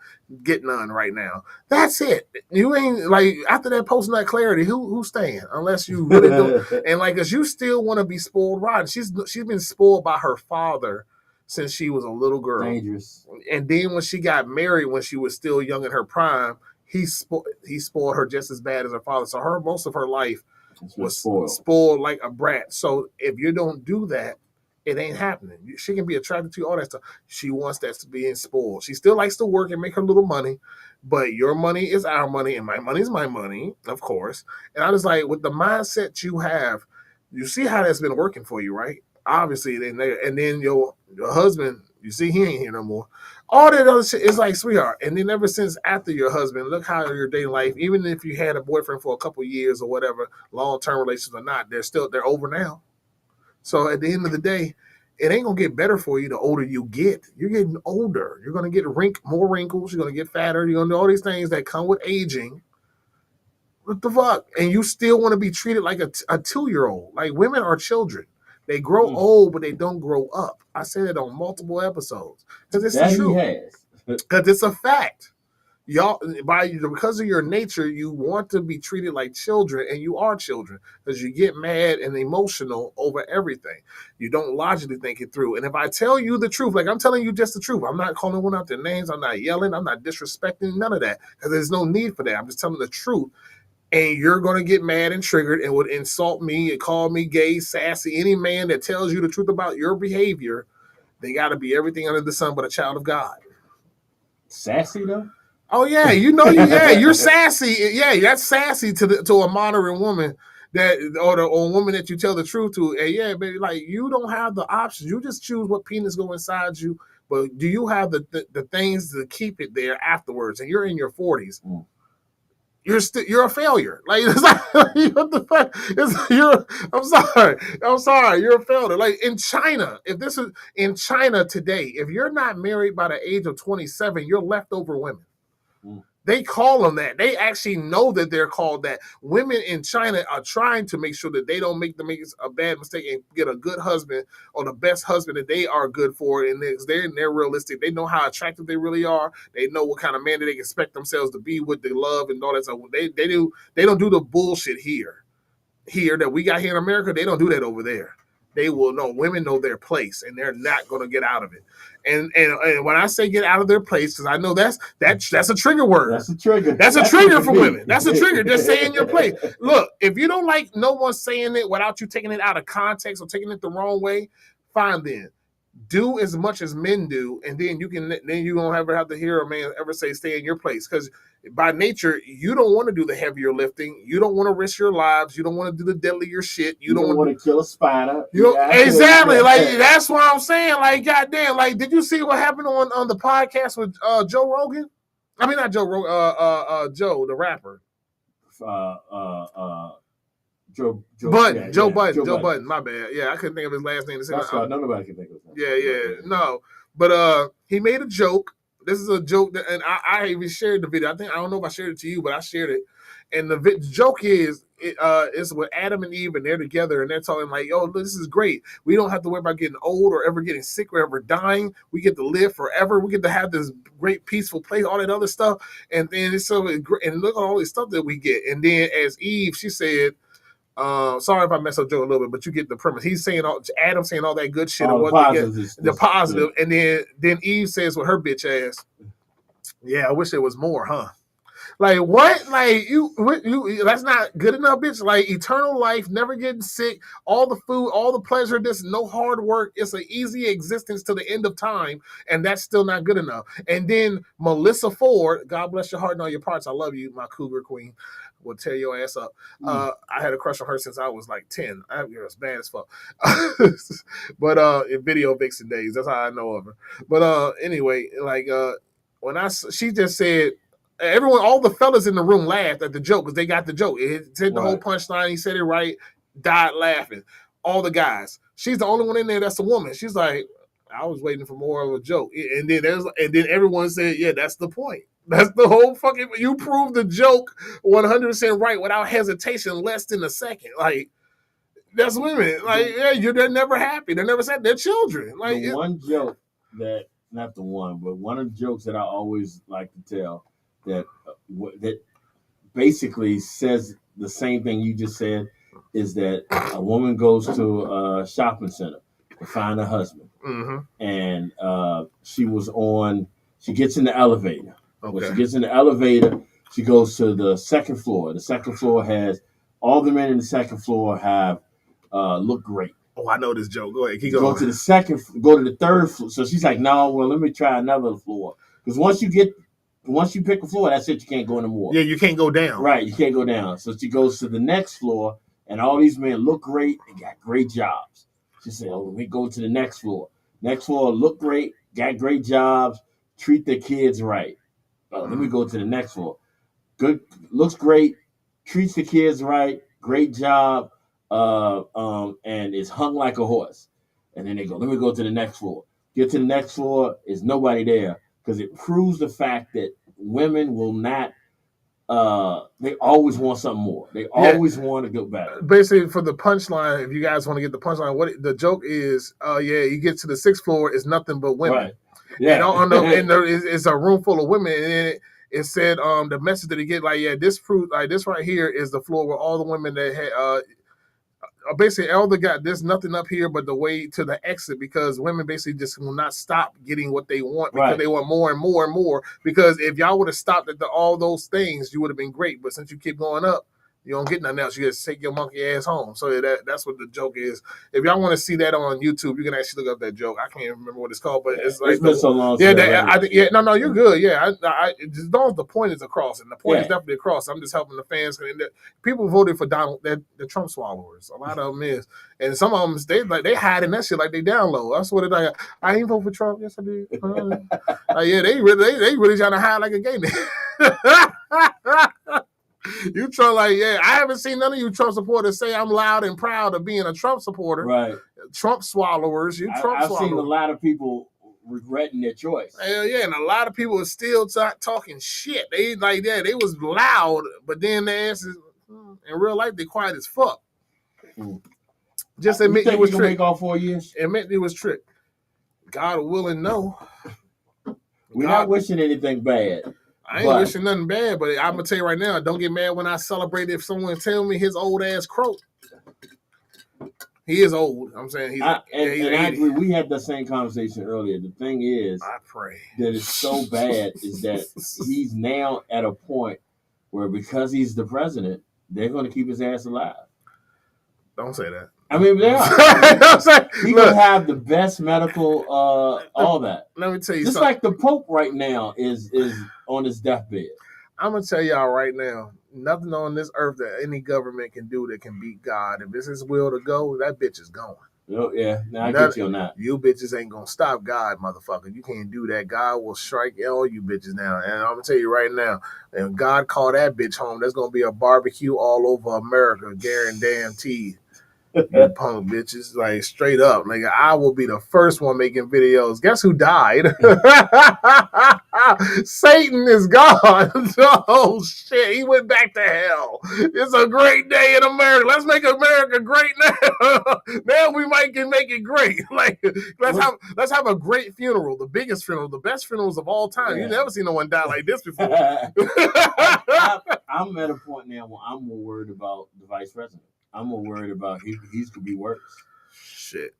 get none right now. That's it. You ain't like after that post-nut clarity. Who's staying unless you really do. And like, cause you still want to be spoiled rotten. She's been spoiled by her father since she was a little girl. Dangerous. And then when she got married, when she was still young in her prime, he spoiled her just as bad as her father. So most of her life was spoiled like a brat. So if you don't do that, it ain't happening. She can be attracted to you, all that stuff. She wants that to be spoiled. She still likes to work and make her little money, but your money is our money, and my money is my money, of course. And I was like, with the mindset you have, you see how that's been working for you, right? Obviously, and then your husband, you see, he ain't here no more. All that other shit is like, sweetheart. And then ever since after your husband, look how your dating life, even if you had a boyfriend for a couple of years or whatever, long-term relations or not, they're over now. So at the end of the day, it ain't going to get better for you the older you get. You're getting older. You're going to get more wrinkles. You're going to get fatter. You're going to do all these things that come with aging. What the fuck? And you still want to be treated like a 2-year-old. Like, women are children. They grow old, but they don't grow up. I say that on multiple episodes because it's That the truth. he has. Because it's a fact. Y'all, because of your nature, you want to be treated like children, and you are children because you get mad and emotional over everything. You don't logically think it through. And if I tell you the truth, like I'm telling you just the truth, I'm not calling one out their names, I'm not yelling, I'm not disrespecting, none of that, because there's no need for that. I'm just telling the truth. And you're going to get mad and triggered and would insult me and call me gay, sassy. Any man that tells you the truth about your behavior, they got to be everything under the sun but a child of God. Sassy though? Oh yeah, you're sassy. Yeah, that's sassy to a modern woman or a woman that you tell the truth to. And yeah, baby, like you don't have the options. You just choose what penis go inside you. But do you have the things to keep it there afterwards? And you're in your 40s. You're a failure. Like it's like, what the fuck? I'm sorry. You're a failure. Like in China, if this is in China today, if you're not married by the age of 27, you're leftover women. They call them that. They actually know that they're called that. Women in China are trying to make sure that they don't make a bad mistake and get a good husband or the best husband that they are good for. And they're realistic. They know how attractive they really are. They know what kind of man that they expect themselves to be with, they love and all that stuff. They don't do the bullshit here that we got here in America. They don't do that over there. They will know. Women know their place, and they're not going to get out of it. And when I say get out of their place, because I know that's a trigger word. That's a trigger. That's a trigger for women. That's a trigger. Just stay in your place. Look, if you don't like no one saying it without you taking it out of context or taking it the wrong way, fine then. Do as much as men do, and then you don't ever have to hear a man ever say stay in your place, because by nature you don't want to do the heavier lifting. You don't want to risk your lives. You don't want to do the deadlier shit. You don't want to kill a spider. Exactly. Like that's what I'm saying. Like goddamn. Like did you see what happened on the podcast with Joe Rogan? I mean not Joe Rogan. Joe the rapper. Joe Budden. My bad. Yeah, I couldn't think of his last name. That's why nobody can think of it. Yeah. No, but he made a joke. This is a joke that, and I even shared the video. I don't know if I shared it to you, but I shared it. And the joke is, it's with Adam and Eve, and they're together, and they're talking like, "Yo, this is great. We don't have to worry about getting old or ever getting sick or ever dying. We get to live forever. We get to have this great peaceful place, all that other stuff." And then it's so great. And look at all this stuff that we get. And then as Eve, she said. Sorry if I mess up Joe a little bit, but you get the premise. He's saying Adam saying all that good shit and what the positive, and then Eve says with her bitch ass, "Yeah, I wish there was more, huh?" Like what? Like you that's not good enough, bitch. Like eternal life, never getting sick, all the food, all the pleasure, this no hard work. It's an easy existence to the end of time, and that's still not good enough. And then Melissa Ford, God bless your heart and all your parts. I love you, my cougar queen. Will tear your ass up. I had a crush on her since I was like 10. I was bad as fuck. But in video vixen days, that's how I know of her. But anyway, like she just said. Everyone, all the fellas in the room laughed at the joke because they got the joke. It said the whole punchline. He said it right. Died laughing. All the guys. She's the only one in there that's a woman. She's like, I was waiting for more of a joke. And then everyone said, yeah, that's the point. That's the whole fucking. You proved the joke 100% right without hesitation, less than a second. Like that's women. Like yeah, they're never happy. They're never sad. They're children. Like one joke that not the one, but one of the jokes that I always like to tell. That basically says the same thing you just said is that a woman goes to a shopping center to find a husband, and she gets in the elevator. Okay. When she gets in the elevator, she goes to the second floor. The second floor has all the men in the second floor have look great. Oh, I know this joke. Go ahead, keep going. Go to the third floor. So she's like, no, well, let me try another floor because once you pick a floor, that's it. You can't go anymore. Yeah, you can't go down. Right, you can't go down. So she goes to the next floor, and all these men look great and got great jobs. She said, let me go to the next floor. Next floor, look great, got great jobs, treat their kids right. Let me go to the next floor. Good, looks great, treats the kids right, great job, and is hung like a horse. And then they go, let me go to the next floor. Get to the next floor, there's nobody there. Because it proves the fact that women will not they always want something more. They always want to go better. Basically, for the punchline, if you guys want to get the punchline, what the joke is, you get to the 6th floor, it's nothing but women. Right. Yeah. And there is a room full of women, and it said the message that he get this fruit, this right here is the floor where all the women that had basically Elder got there's nothing up here but the way to the exit, because women basically just will not stop getting what they want because they want more and more and more. Because if y'all would have stopped at all those things, you would have been great. But since you keep going up, you don't get nothing else. You just take your monkey ass home. So that's what the joke is. If y'all want to see that on YouTube, you can actually look up that joke. I can't remember what it's called, but it's like it's been so long. No, you're good. Yeah, as long as the point is across, and the point is definitely across. I'm just helping the fans. People voted for Donald, the Trump swallowers. A lot of them is, and some of them they hiding that shit like they down low. That's what it like. I ain't vote for Trump. Yes, I did. They really trying to hide like a gay man. You Trump I haven't seen none of you Trump supporters say I'm loud and proud of being a Trump supporter. Right. Trump swallowers. I've seen a lot of people regretting their choice. Hell yeah, and a lot of people are still talking shit. They they was loud, but then their asses in real life they quiet as fuck. Just admit it was trick. Make all 4 years? Admit it was trick. God willing, no. We're not wishing anything bad. I ain't wishing nothing bad, but I'm gonna tell you right now, don't get mad when I celebrate if someone tell me his old ass croak. He is old. I'm saying he's I agree. We had the same conversation earlier. The thing is, I pray that it's so bad is that he's now at a point where because he's the president, they're going to keep his ass alive. Don't say that. I mean, they are. He will have the best medical, all that. Let me tell you just something. like the Pope right now is on his deathbed. I'm going to tell y'all right now, nothing on this earth that any government can do that can beat God. If it's his will to go, that bitch is going. Oh, yeah, now I get you on that. You bitches ain't going to stop God, motherfucker. You can't do that. God will strike all you bitches down. And I'm going to tell you right now, if God call that bitch home, there's going to be a barbecue all over America, guaranteed. You punk bitches, like straight up. Like I will be the first one making videos. Guess who died? Satan is gone. Oh shit, he went back to hell. It's a great day in America. Let's make America great now. Now we can make it great. Like let's have a great funeral, the biggest funeral, the best funerals of all time. Yeah. You never seen no one die like this before. I'm at a point now where I'm more worried about the vice president. I'm more worried about he's could be worse. Shit.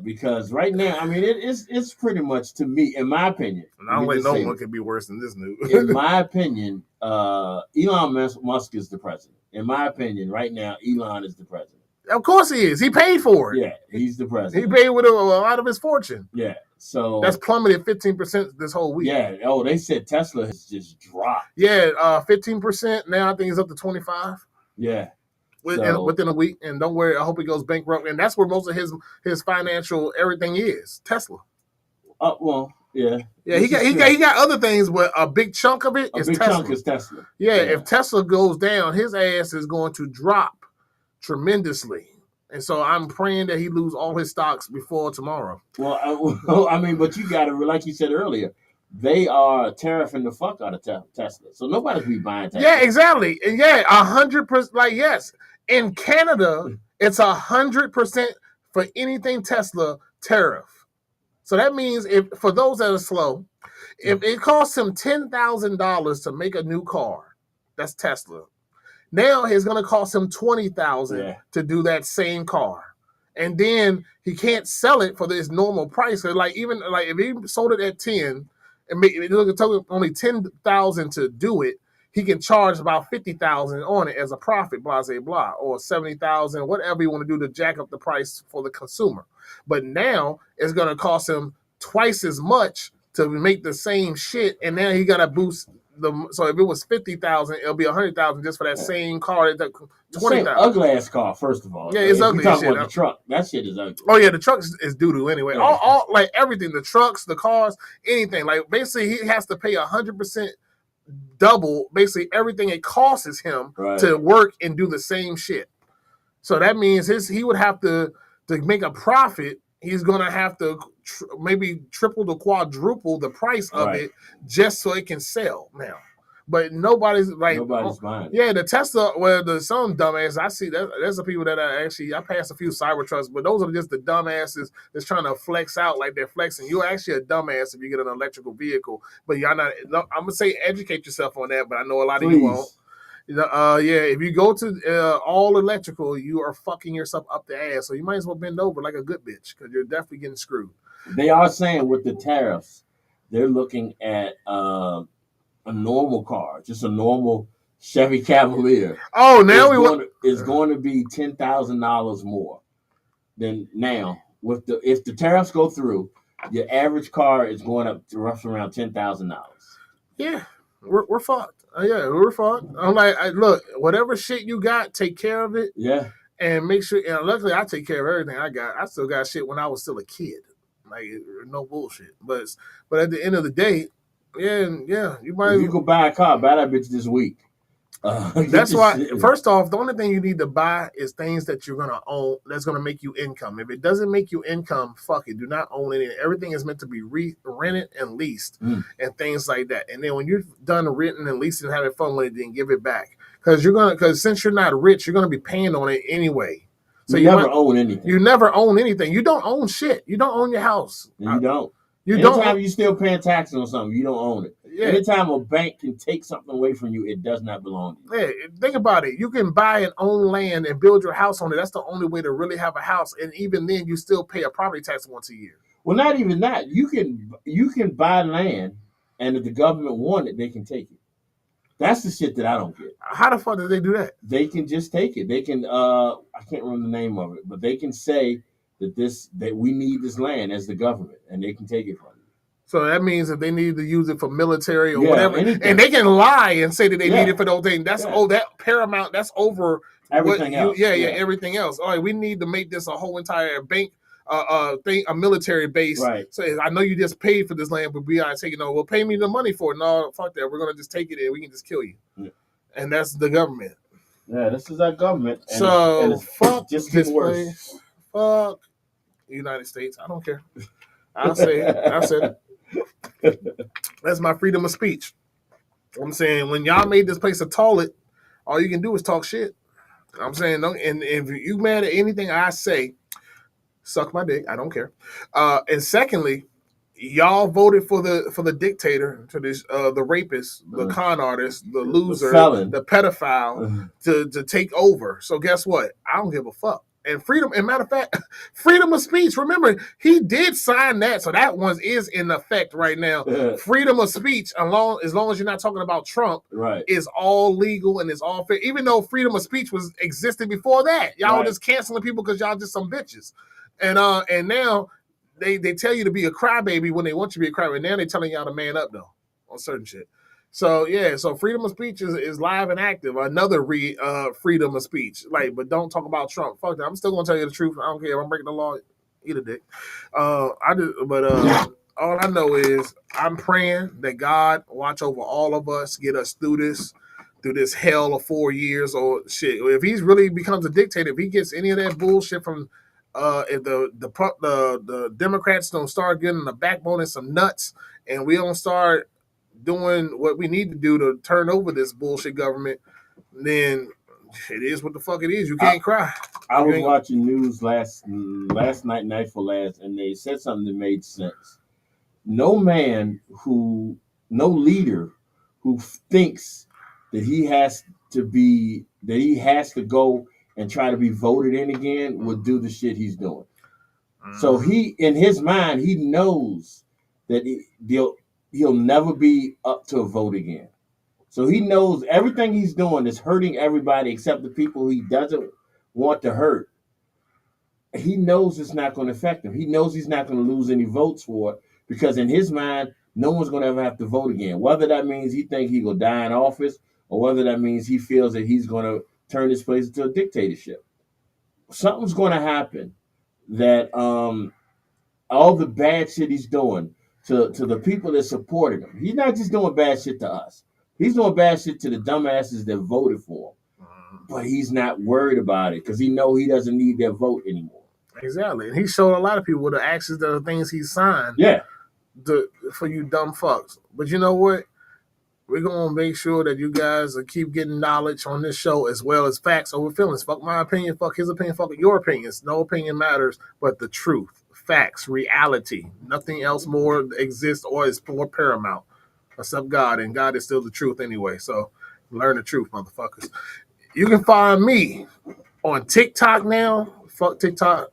Because right now, I mean, it's pretty much, to me, in my opinion. And I don't think no one could be worse than this news. In my opinion, Elon Musk is the president. In my opinion, right now, Elon is the president. Of course he is. He paid for it. Yeah, he's the president. He paid with a lot of his fortune. Yeah, so that's plummeted 15% this whole week. Yeah. Oh, they said Tesla has just dropped. Yeah, 15%. Now I think it's up to 25%. Yeah. Within a week, and don't worry, I hope he goes bankrupt. And that's where most of his financial everything is Tesla. Well, yeah, yeah. He got other things, but a big chunk of it is Tesla. Chunk is Tesla. Yeah, if Tesla goes down, his ass is going to drop tremendously. And so I'm praying that he lose all his stocks before tomorrow. Well, I mean, but you got to, like you said earlier, they are tariffing the fuck out of Tesla, so nobody's be buying Tesla. Yeah, exactly. And 100%. Like, yes, in Canada, it's 100% for anything Tesla tariff. So that means for those that are slow, if it costs him $10,000 to make a new car, that's Tesla. Now it's going to cost him $20,000 to do that same car. And then he can't sell it for this normal price. So even if he sold it at 10 and it took only $10,000 to do it, he can charge about $50,000 on it as a profit, blah, blah, blah, or $70,000, whatever you want to do to jack up the price for the consumer. But now it's going to cost him twice as much to make the same shit, and now he got to boost. So if it was $50,000, it'll be $100,000 just for that same car. That $20,000. Ugly ass car, first of all. Yeah, it's ugly. Talking about the truck, that shit is ugly. Oh yeah, the truck is doo doo anyway. All like everything, the trucks, the cars, anything. Like basically, he has to pay 100% double. Basically, everything it costs him to work and do the same shit. So that means he would have to make a profit. He's gonna have to maybe triple to quadruple the price of it just so it can sell now. but nobody's like, Nobody's buying it. yeah, the Tesla, well, some dumbass I see that there's the people that I passed a few Cybertrucks, but those are just the dumbasses that's trying to flex out like they're flexing. You're actually a dumbass if you get an electrical vehicle, but y'all not. No, I'm gonna say educate yourself on that, but I know a lot of you won't. Yeah, if you go to all electrical, you are fucking yourself up the ass. So you might as well bend over like a good bitch because you're definitely getting screwed. They are saying with the tariffs, they're looking at a normal car, just a normal Chevy Cavalier. Oh, now it's going to be $10,000 more than now. If the tariffs go through, your average car is going up to roughly around $10,000. Yeah, we're fucked. Yeah, we're fucked. I'm like, look, whatever shit you got, take care of it. Yeah. And make sure. And luckily, I take care of everything I got. I still got shit when I was still a kid. Like no bullshit. But at the end of the day, yeah, you might. If you could buy a car, buy that bitch this week. That's why. First off, the only thing you need to buy is things that you're gonna own. That's gonna make you income. If it doesn't make you income, fuck it. Do not own it. Everything is meant to be rented and leased and things like that. And then when you're done renting and leasing and having fun with it, then give it back. Because since you're not rich, you're gonna be paying on it anyway. So you never own anything. You never own anything. You don't own shit. You don't own your house. You don't. Anytime you're still paying taxes on something, you don't own it. Yeah. Anytime a bank can take something away from you, it does not belong to you. Yeah, think about it. You can buy and own land and build your house on it. That's the only way to really have a house. And even then, you still pay a property tax once a year. Well, not even that. You can buy land, and if the government want it, they can take it. That's the shit that I don't get. How the fuck did they do that? They can just take it. They can I can't remember the name of it, but they can say that we need this land as the government, and they can take it from you. So that means that they need to use it for military or whatever, anything. And they can lie and say that they need it for those things. That's that paramount. That's over everything else. Everything else. All right, we need to make this a whole entire bank thing, a military base. Right. So I know you just paid for this land, but we are taking over. Well, pay me the money for it. No, fuck that. We're gonna just take it and we can just kill you. Yeah. And that's the government. Yeah, this is our government. And it's fuck just getting worse. Fuck the United States. I don't care. I'll say it. I said it. That's my freedom of speech. I'm saying when y'all made this place a toilet, all you can do is talk shit. I'm saying, and if you mad at anything I say, suck my dick. I don't care. And secondly, y'all voted for the dictator, to this the rapist, the con artist, the loser, the pedophile to take over. So guess what? I don't give a fuck. And freedom, and matter of fact, freedom of speech. Remember, he did sign that, so that one is in effect right now. Yeah. Freedom of speech, as long as you're not talking about Trump, is all legal and is all fair. Even though freedom of speech existed before that, y'all were just canceling people because y'all just some bitches. And now they tell you to be a crybaby when they want you to be a crybaby. Now they're telling y'all to man up though on certain shit. So so freedom of speech is live and active. Another freedom of speech. But don't talk about Trump. Fuck that. I'm still gonna tell you the truth. I don't care if I'm breaking the law. Eat a dick. All I know is I'm praying that God watch over all of us, get us through this hell of 4 years or shit. If he really becomes a dictator, if he gets any of that bullshit from if the Democrats don't start getting the backbone and some nuts, and we don't start doing what we need to do to turn over this bullshit government, then it is what the fuck it is. You can't cry. I was watching news last night before last, and they said something that made sense. No leader who thinks that he has to go and try to be voted in again will do the shit he's doing. So he, in his mind, he knows that he'll never be up to a vote again. So he knows everything he's doing is hurting everybody except the people he doesn't want to hurt. He knows it's not going to affect him. He knows he's not going to lose any votes for it because in his mind, no one's going to ever have to vote again. Whether that means he thinks he will die in office or whether that means he feels that he's going to turn this place into a dictatorship. Something's going to happen that all the bad shit he's doing to the people that supported him. He's not just doing bad shit to us. He's doing bad shit to the dumbasses that voted for him. But he's not worried about it because he knows he doesn't need their vote anymore. Exactly. And he showed a lot of people the actions, the things he signed. Yeah. For you dumb fucks. But you know what? we're gonna make sure that you guys keep getting knowledge on this show as well as facts over feelings. Fuck my opinion, fuck his opinion, fuck your opinions. No opinion matters, but the truth, facts, reality. Nothing else more exists or is more paramount except God, and God is still the truth anyway. So learn the truth, motherfuckers. You can find me on TikTok now. Fuck TikTok.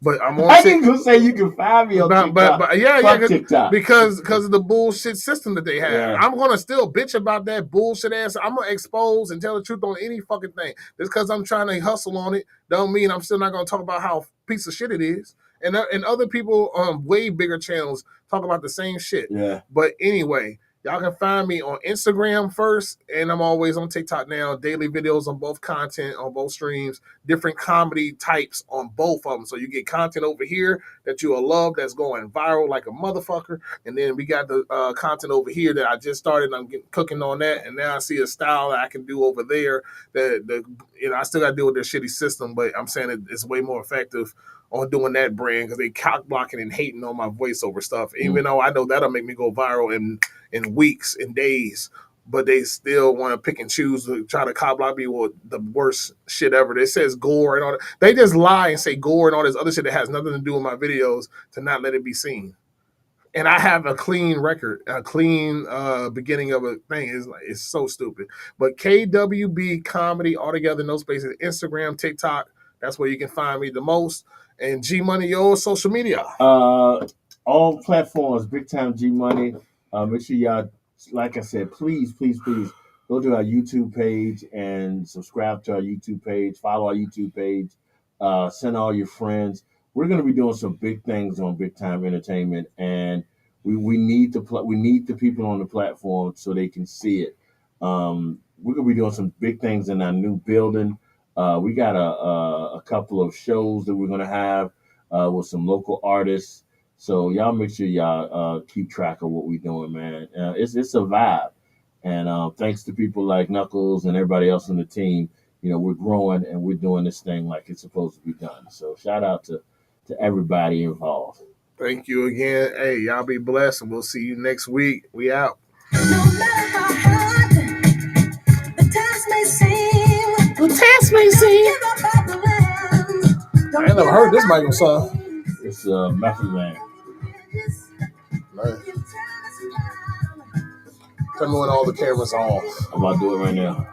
But I'm on I ain't gonna say you can find me on TikTok. But yeah, Fuck TikTok. because of the bullshit system that they have. Yeah. I'm gonna still bitch about that bullshit ass. I'm gonna expose and tell the truth on any fucking thing. Just because I'm trying to hustle on it, don't mean I'm still not gonna talk about how piece of shit it is. And other people way bigger channels talk about the same shit. Yeah. But anyway, y'all can find me on Instagram first, and I'm always on TikTok now. Daily videos on both content, on both streams, different comedy types on both of them. So you get content over here that you will love that's going viral like a motherfucker. And then we got the content over here that I just started. I'm cooking on that. And now I see a style that I can do over there that I still got to deal with their shitty system, but I'm saying it's way more effective on doing that brand because they cock blocking and hating on my voiceover stuff. Even though I know that'll make me go viral in weeks and days, but they still want to pick and choose to try to cock block me with the worst shit ever. It says gore and all that. They just lie and say gore and all this other shit that has nothing to do with my videos to not let it be seen. And I have a clean record, a clean beginning of a thing. It's so stupid. But KWB Comedy altogether, no spaces, Instagram, TikTok. That's where you can find me the most. And G Money, your social media. All platforms, Big Time G Money. Make sure y'all, like I said, please go to our YouTube page and subscribe to our YouTube page. Follow our YouTube page. Send all your friends. We're going to be doing some big things on Big Time Entertainment, and we need the people on the platform so they can see it. We're going to be doing some big things in our new building. We got a couple of shows that we're going to have with some local artists. So y'all make sure y'all keep track of what we're doing, man. It's a vibe. And thanks to people like Knuckles and everybody else on the team, we're growing and we're doing this thing like it's supposed to be done. So shout out to everybody involved. Thank you again. Hey, y'all be blessed, and we'll see you next week. We out. No matter how hard the task may seem, I ain't never heard this Michael song. It's Method Man. Man. Tell me when all the cameras are off. I'm about to do it right now.